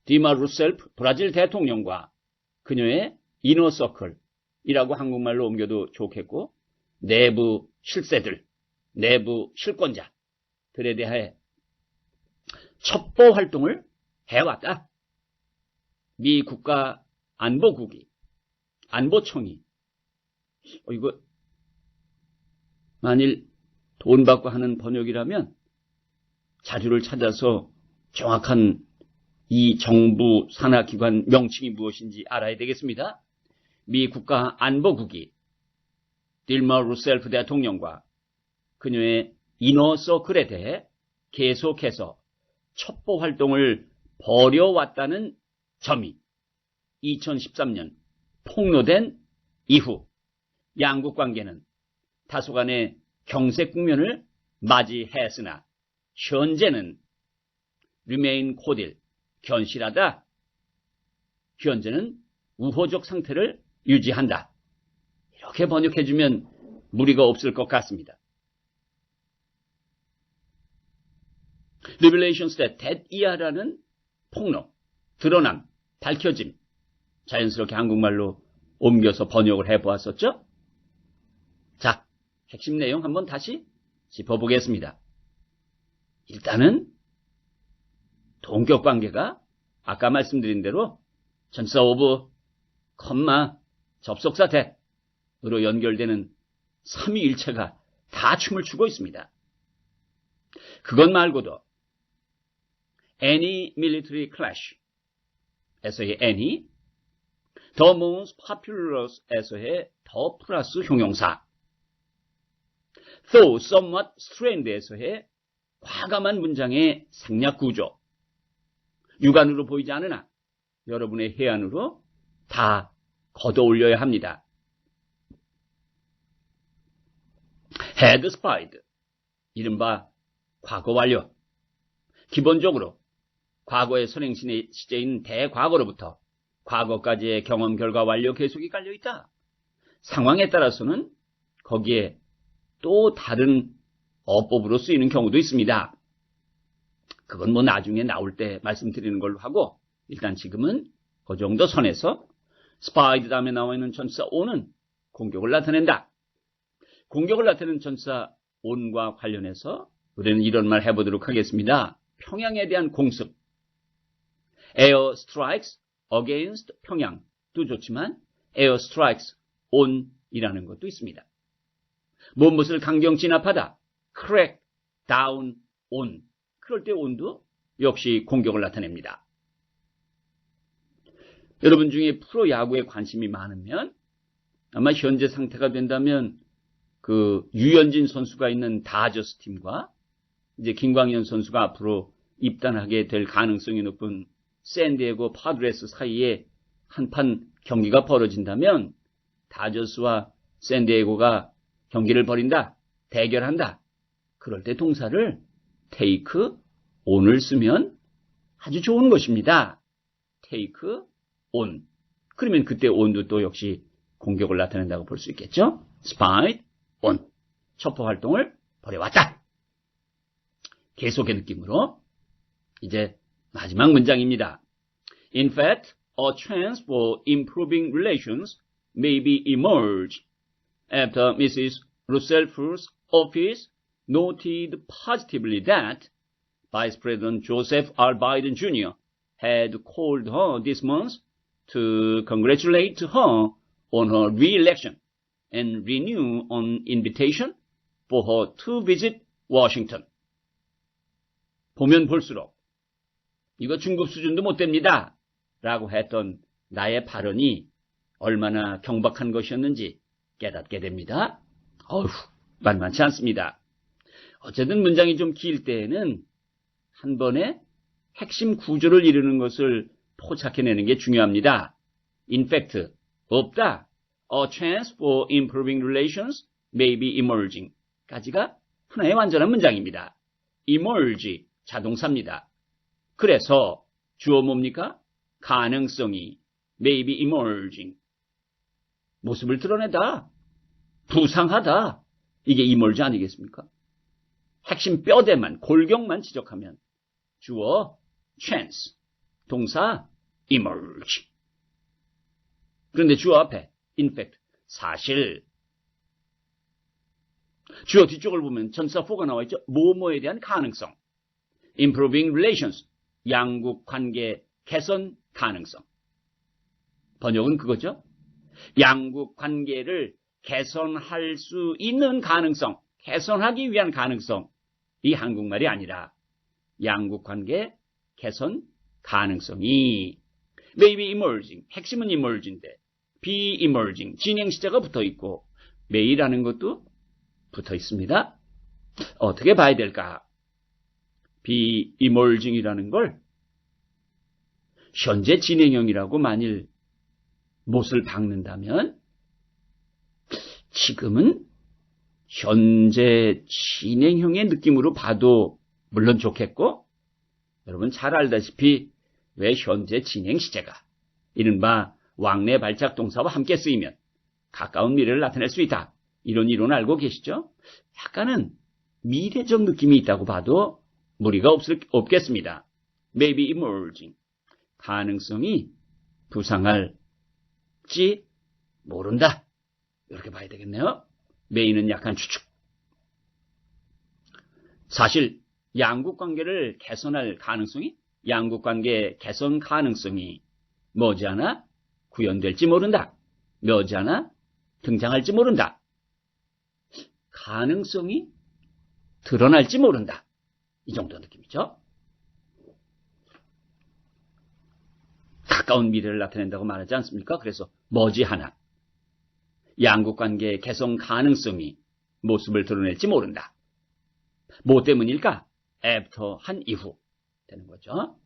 디마 루셀프 브라질 대통령과 그녀의 이너서클이라고 한국말로 옮겨도 좋겠고 내부 실세들, 내부 실권자들에 대해 첩보 활동을 해왔다. 미 국가안보국이, 안보청이 이거 만일 돈 받고 하는 번역이라면 자료를 찾아서 정확한 이 정부 산하기관 명칭이 무엇인지 알아야 되겠습니다. 미 국가안보국이 딜마 루셀프 대통령과 그녀의 이너서클에 대해 계속해서 첩보 활동을 벌여왔다는 점이 2013년 폭로된 이후 양국 관계는 다소간의 경색 국면을 맞이했으나 현재는 remain cordial, 견실하다. 현재는 우호적 상태를 유지한다. 이렇게 번역해주면 무리가 없을 것 같습니다. Revelations that 이하라는 폭로, 드러남, 밝혀짐. 자연스럽게 한국말로 옮겨서 번역을 해보았었죠? 자, 핵심 내용 한번 다시 짚어보겠습니다. 일단은 동격관계가 아까 말씀드린 대로 전사 오브, 접속사 대으로 연결되는 삼위일체가 다 춤을 추고 있습니다. 그것 말고도 any military clash 에서의 any, the most populous 에서의 더 플러스 형용사, though somewhat strained 에서의 과감한 문장의 생략 구조, 육안으로 보이지 않으나 여러분의 해안으로 다 걷어올려야 합니다. had spied, 이른바 과거 완료. 기본적으로 과거의 선행시제인 대과거로부터 과거까지의 경험, 결과, 완료, 계속이 깔려있다. 상황에 따라서는 거기에 또 다른 어법으로 쓰이는 경우도 있습니다. 그건 뭐 나중에 나올 때 말씀드리는 걸로 하고 일단 지금은 그 정도 선에서 spied 다음에 나와 있는 전치사 on은 공격을 나타낸다. 공격을 나타내는 전치사 on과 관련해서 우리는 이런 말 해보도록 하겠습니다. 평양에 대한 공습, air strikes against 평양도 좋지만 air strikes on이라는 것도 있습니다. 무엇을 강경 진압하다, crack down on, 그럴 때 on도 역시 공격을 나타냅니다. 여러분 중에 프로야구에 관심이 많으면 아마 현재 상태가 된다면 그 유현진 선수가 있는 다저스 팀과 이제 김광현 선수가 앞으로 입단하게 될 가능성이 높은 샌디에고 파드레스 사이에 한판 경기가 벌어진다면 다저스와 샌디에고가 경기를 벌인다, 대결한다. 그럴 때 동사를 take on을 쓰면 아주 좋은 것입니다. take on. 그러면 그때 on도 또 역시 공격을 나타낸다고 볼 수 있겠죠? spied on. 첩보 활동을 벌여왔다. 계속의 느낌으로 이제 마지막 문장입니다. In fact, a chance for improving relations may be emerged after Mrs. Roussel's office noted positively that Vice President Joseph R. Biden Jr. had called her this month to congratulate her on her re-election and renew an invitation for her to visit Washington. 보면 볼수록 이거 중급 수준도 못 됩니다 라고 했던 나의 발언이 얼마나 경박한 것이었는지 깨닫게 됩니다. 어휴, 만만치 않습니다. 어쨌든 문장이 좀 길 때에는 한 번에 핵심 구조를 이루는 것을 포착해내는 게 중요합니다. In fact, 없다. A chance for improving relations may be emerging. 까지가 하나의 완전한 문장입니다. emerge, 자동사입니다. 그래서 주어 뭡니까? 가능성이 may be emerging. 모습을 드러내다. 부상하다. 이게 emerge 아니겠습니까? 핵심 뼈대만, 골격만 지적하면 주어 chance, 동사 emerge. 그런데 주어 앞에 in fact, 사실. 주어 뒤쪽을 보면 전치사 for가 나와 있죠. 뭐뭐에 대한 가능성. improving relations, 양국 관계 개선 가능성. 번역은 그거죠. 양국 관계를 개선할 수 있는 가능성, 개선하기 위한 가능성. 이 한국말이 아니라 양국 관계 개선 가능성이 maybe emerging, 핵심은 emerging인데 be emerging, 진행 시제가 붙어 있고 may라는 것도 붙어 있습니다. 어떻게 봐야 될까? be emerging이라는 걸 현재 진행형이라고 만일 못을 박는다면 지금은 현재 진행형의 느낌으로 봐도 물론 좋겠고, 여러분 잘 알다시피 왜 현재 진행 시제가 이른바 왕래 발작 동사와 함께 쓰이면 가까운 미래를 나타낼 수 있다. 이런 이론 알고 계시죠? 약간은 미래적 느낌이 있다고 봐도 무리가 없겠습니다. Maybe emerging. 가능성이 부상할지 모른다. 이렇게 봐야 되겠네요. may는 약간 추측. 사실 양국관계를 개선할 가능성이, 양국관계 개선 가능성이 머지않아 구현될지 모른다. 머지않아 등장할지 모른다. 가능성이 드러날지 모른다. 이 정도 느낌이죠. 가까운 미래를 나타낸다고 말하지 않습니까? 그래서 머지않아 양국관계 개선 가능성이 모습을 드러낼지 모른다. 뭐 때문일까? after 한 이후 되는 거죠.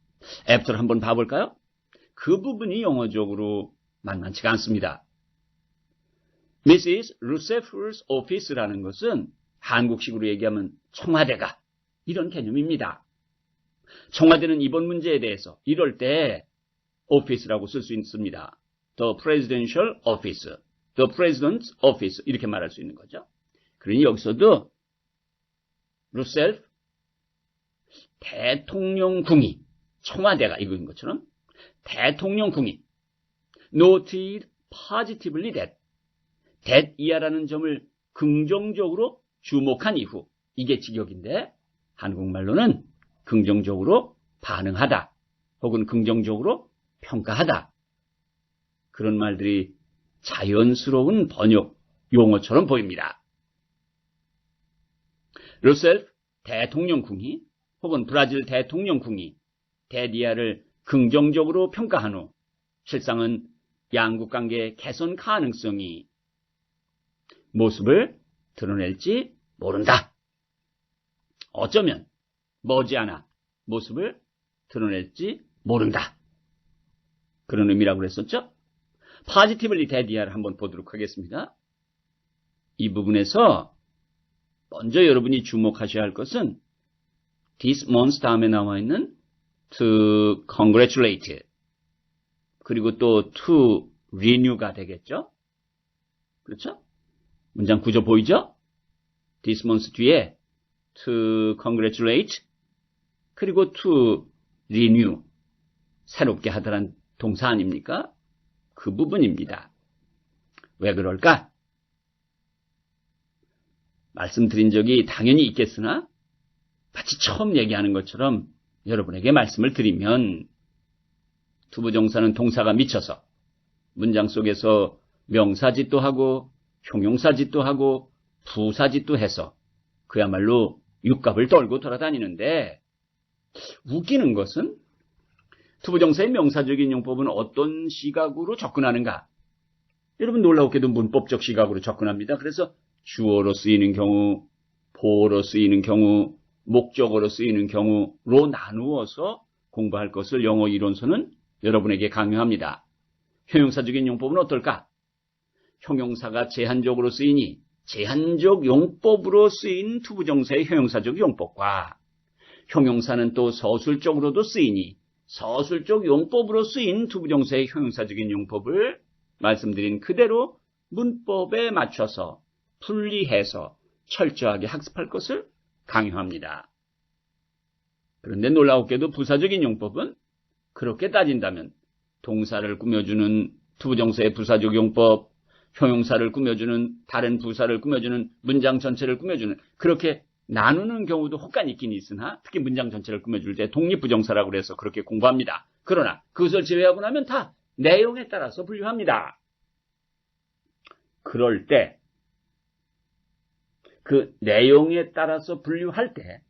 after를 한번 봐볼까요? 그 부분이 영어적으로 만만치가 않습니다. Mrs. Rousseff's office라는 것은 한국식으로 얘기하면 청와대가 이런 개념입니다. 청와대는 이번 문제에 대해서 이럴 때 office라고 쓸 수 있습니다. The presidential office, the president's office 이렇게 말할 수 있는 거죠. 그러니 여기서도 루셀프 대통령궁이 청와대가 이거인 것처럼 대통령궁이 noted positively that 이하라는 점을 긍정적으로 주목한 이후 이게 직역인데 한국말로는 긍정적으로 반응하다 혹은 긍정적으로 평가하다 그런 말들이 자연스러운 번역 용어처럼 보입니다. 루셀프 대통령궁이 혹은 브라질 대통령궁이 데디아를 긍정적으로 평가한 후 실상은 양국관계 개선 가능성이 모습을 드러낼지 모른다. 어쩌면 머지않아 모습을 드러낼지 모른다. 그런 의미라고 그랬었죠. positively 데디아를 한번 보도록 하겠습니다. 이 부분에서 먼저 여러분이 주목하셔야 할 것은 this month 다음에 나와 있는 to congratulate 그리고 또 to renew가 되겠죠. 그렇죠? 문장 구조 보이죠? this month 뒤에 to congratulate 그리고 to renew 새롭게 하다란 동사 아닙니까? 그 부분입니다. 왜 그럴까? 말씀드린 적이 당연히 있겠으나 마치 처음 얘기하는 것처럼 여러분에게 말씀을 드리면 투부정사는 동사가 미쳐서 문장 속에서 명사짓도 하고 형용사짓도 하고 부사짓도 해서 그야말로 육갑을 떨고 돌아다니는데 웃기는 것은 투부정사의 명사적인 용법은 어떤 시각으로 접근하는가? 여러분 놀라웠게도 문법적 시각으로 접근합니다. 그래서 주어로 쓰이는 경우, 보어로 쓰이는 경우, 목적어로 쓰이는 경우로 나누어서 공부할 것을 영어 이론서는 여러분에게 강요합니다. 형용사적인 용법은 어떨까? 형용사가 제한적으로 쓰이니 제한적 용법으로 쓰인 투부정사의 형용사적 용법과 형용사는 또 서술적으로도 쓰이니 서술적 용법으로 쓰인 투부정사의 형용사적인 용법을 말씀드린 그대로 문법에 맞춰서 분리해서 철저하게 학습할 것을 강요합니다. 그런데 놀라웠게도 부사적인 용법은 그렇게 따진다면 동사를 꾸며주는 투부정사의 부사적 용법, 형용사를 꾸며주는 다른 부사를 꾸며주는 문장 전체를 꾸며주는 그렇게 나누는 경우도 혹간 있긴 있으나 특히 문장 전체를 꾸며줄 때 독립부정사라고 그래서 그렇게 공부합니다. 그러나 그것을 제외하고 나면 다 내용에 따라서 분류합니다. 그럴 때 그 내용에 따라서 분류할 때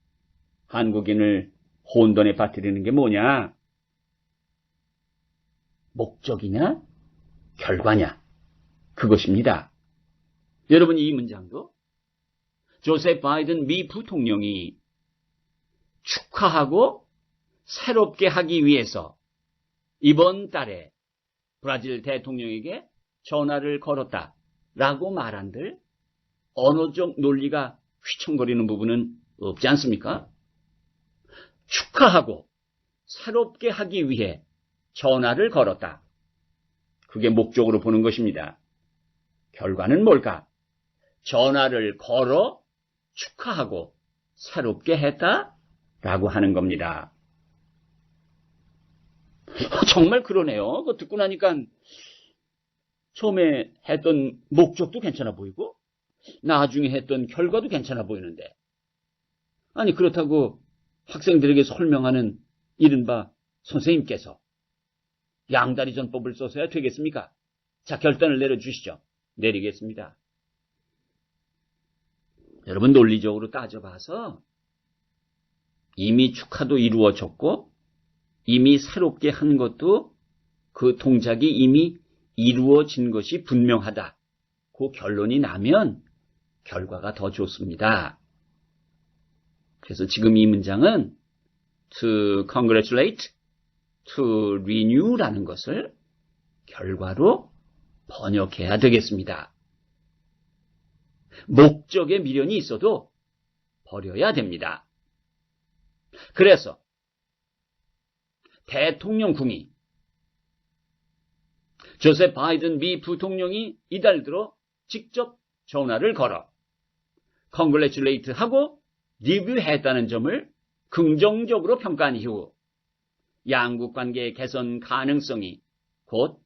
한국인을 혼돈에 빠뜨리는 게 뭐냐? 목적이냐? 결과냐? 그것입니다. 여러분 이 문장도 조셉 바이든 미 부통령이 축하하고 새롭게 하기 위해서 이번 달에 브라질 대통령에게 전화를 걸었다라고 말한들 언어적 논리가 휘청거리는 부분은 없지 않습니까? 축하하고 새롭게 하기 위해 전화를 걸었다. 그게 목적으로 보는 것입니다. 결과는 뭘까? 전화를 걸어 축하하고 새롭게 했다라고 하는 겁니다. 정말 그러네요. 그거 듣고 나니까 처음에 했던 목적도 괜찮아 보이고 나중에 했던 결과도 괜찮아 보이는데 아니 그렇다고 학생들에게 설명하는 이른바 선생님께서 양다리 전법을 써서야 되겠습니까? 자, 결단을 내려주시죠. 내리겠습니다. 여러분 논리적으로 따져봐서 이미 축하도 이루어졌고 이미 새롭게 한 것도 그 동작이 이미 이루어진 것이 분명하다. 그 결론이 나면 결과가 더 좋습니다. 그래서 지금 이 문장은 to congratulate, to renew라는 것을 결과로 번역해야 되겠습니다. 목적에 미련이 있어도 버려야 됩니다. 그래서 대통령 궁이 조셉 바이든 미 부통령이 이달 들어 직접 전화를 걸어 congratulate 하고 리뷰했다는 점을 긍정적으로 평가한 이후 양국 관계의 개선 가능성이 곧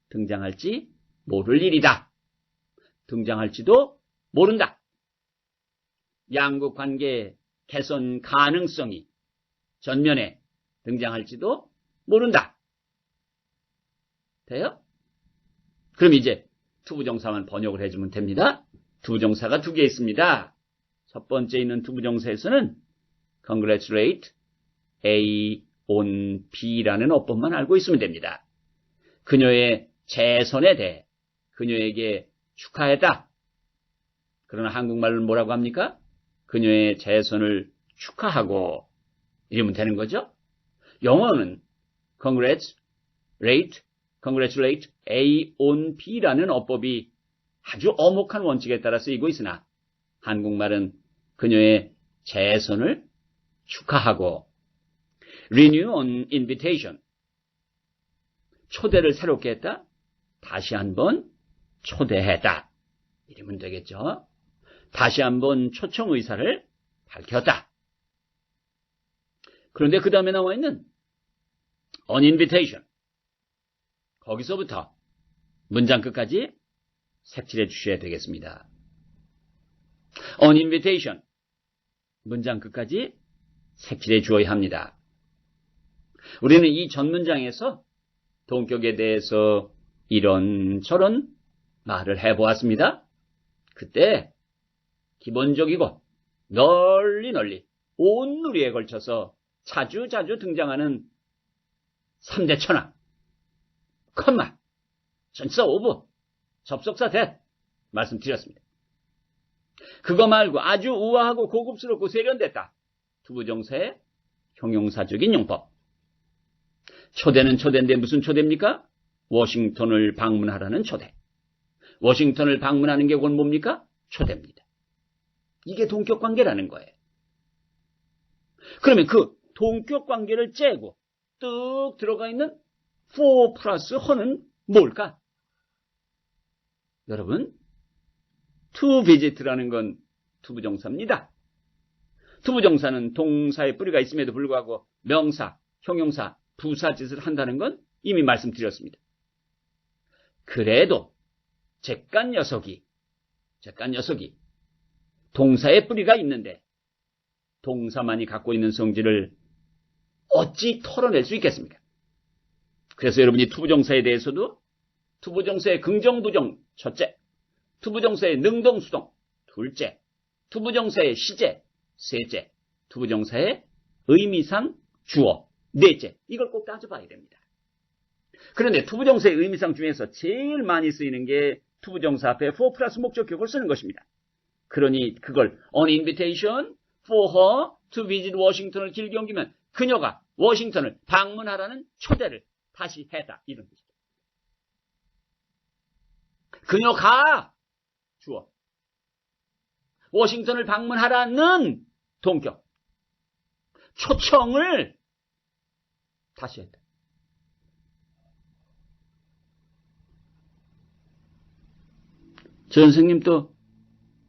등장할지 모를 일이다. 등장할지도 모른다. 양국 관계의 개선 가능성이 전면에 등장할지도 모른다. 돼요? 그럼 이제 투부정사만 번역을 해주면 됩니다. 투부정사가 두 개 있습니다. 첫 번째 있는 투부정사에서는 congratulate A on B라는 어법만 알고 있으면 됩니다. 그녀의 재선에 대해 그녀에게 축하했다. 그러나 한국말로는 뭐라고 합니까? 그녀의 재선을 축하하고 이러면 되는 거죠. 영어는 congratulate A on B라는 어법이 아주 어목한 원칙에 따라 쓰이고 있으나 한국말은 그녀의 재선을 축하하고 renew on invitation 초대를 새롭게 했다. 다시 한번 초대했다. 이러면 되겠죠. 다시 한번 초청 의사를 밝혔다. 그런데 그 다음에 나와 있는 on invitation 거기서부터 문장 끝까지 색칠해 주셔야 되겠습니다. on invitation 문장 끝까지 색칠해 주어야 합니다. 우리는 이 전 문장에서 동격에 대해서 이런저런 말을 해보았습니다. 그때 기본적이고 널리 온 누리에 걸쳐서 자주 등장하는 3대 천왕, 컴마, 전치사 오브, 접속사 대 말씀드렸습니다. 그거 말고 아주 우아하고 고급스럽고 세련됐다. 투부정사의 형용사적인 용법. 초대는 초대인데 무슨 초대입니까? 워싱턴을 방문하라는 초대. 워싱턴을 방문하는 게 그건 뭡니까? 초대입니다. 이게 동격관계라는 거예요. 그러면 그 동격관계를 째고 뚝 들어가 있는 for 플러스 허는 뭘까? 여러분, to visit라는 건 투부정사입니다. 투부정사는 동사의 뿌리가 있음에도 불구하고 명사, 형용사, 부사짓을 한다는 건 이미 말씀드렸습니다. 그래도 객관 녀석이 동사의 뿌리가 있는데 동사만이 갖고 있는 성질을 어찌 털어낼 수 있겠습니까? 그래서 여러분이 투부정사에 대해서도 투부정사의 긍정, 부정, 첫째, 투부정사의 능동, 수동, 둘째, 투부정사의 시제, 셋째, 투부정사의 의미상, 주어, 넷째, 이걸 꼭 따져봐야 됩니다. 그런데 투부정사의 의미상 중에서 제일 많이 쓰이는 게 투부정사 앞에 for 플러스 목적격을 쓰는 것입니다. 그러니 그걸 on invitation for her to visit Washington을 길게 옮기면 그녀가 워싱턴을 방문하라는 초대를 다시 했다. 이런 뜻이죠. 그녀가 주어. 워싱턴을 방문하라는 동격. 초청을 다시 했다. 저 선생님도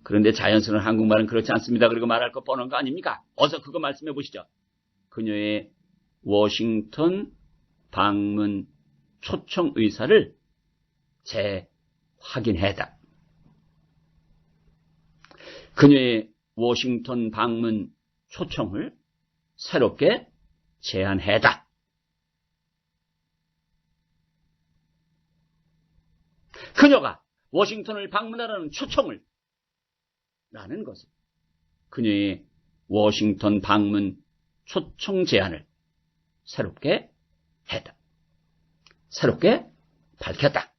그런데 자연스러운 한국말은 그렇지 않습니다. 그리고 말할 거 뻔한 거 아닙니까? 어서 그거 말씀해 보시죠. 그녀의 워싱턴 방문 초청 의사를 재확인해다. 그녀의 워싱턴 방문 초청을 새롭게 제안해다. 그녀가 워싱턴을 방문하라는 초청을 라는 것은 그녀의 워싱턴 방문 초청 제안을 새롭게 했다. 새롭게 밝혔다.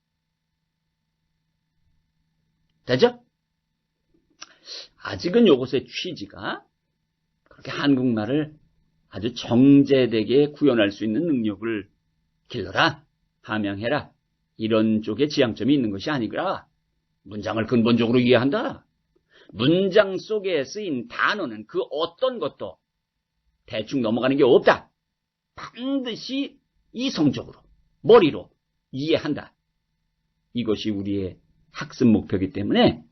되죠? 아직은 요것의 취지가 그렇게 한국말을 아주 정제되게 구현할 수 있는 능력을 길러라, 함양해라, 이런 쪽에 지향점이 있는 것이 아니라 문장을 근본적으로 이해한다. 문장 속에 쓰인 단어는 그 어떤 것도 대충 넘어가는 게 없다. 반드시 이성적으로, 머리로 이해한다. 이것이 우리의 학습 목표이기 때문에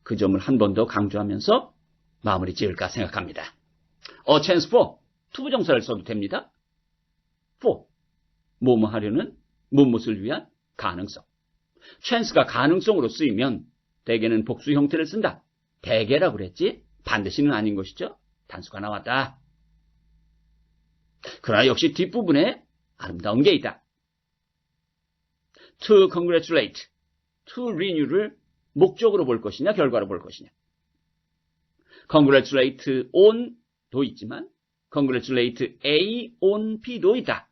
그 점을 한 번 더 강조하면서 마무리 지을까 생각합니다. chance for, 투부정사를 써도 됩니다. for, 뭐뭐 하려는, 무엇을 위한 가능성. chance가 가능성으로 쓰이면 대개는 복수 형태를 쓴다. 대개라고 그랬지 반드시는 아닌 것이죠. 단수가 나왔다. 그러나 역시 뒷부분에 아름다운 게 있다. to congratulate, to renew를 목적으로 볼 것이냐 결과로 볼 것이냐. congratulate on도 있지만 congratulate A on B도 있다.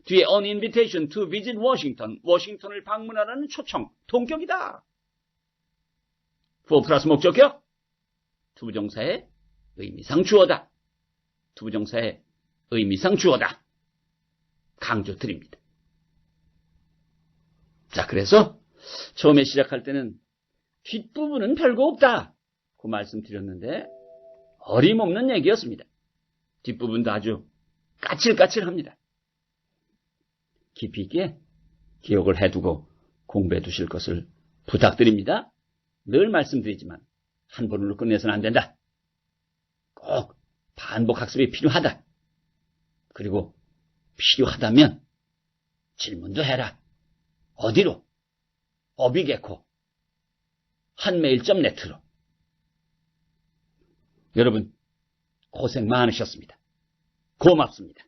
뒤에 on invitation to visit Washington, 워싱턴을 방문하라는 초청, 동격이다. for 플러스 목적격, 투부정사의 의미상 주어다. 투부정사의 의미상 주어다. 강조 드립니다. 자, 그래서 처음에 시작할 때는 뒷부분은 별거 없다. 그 말씀드렸는데 어림없는 얘기였습니다. 뒷부분도 아주 까칠까칠합니다. 깊이 있게 기억을 해두고 공부해 두실 것을 부탁드립니다. 늘 말씀드리지만 한 번으로 끝내서는 안 된다. 꼭 반복 학습이 필요하다. 그리고 필요하다면 질문도 해라. 어디로? 어비게코 한메일.net로. 여러분 고생 많으셨습니다. 고맙습니다.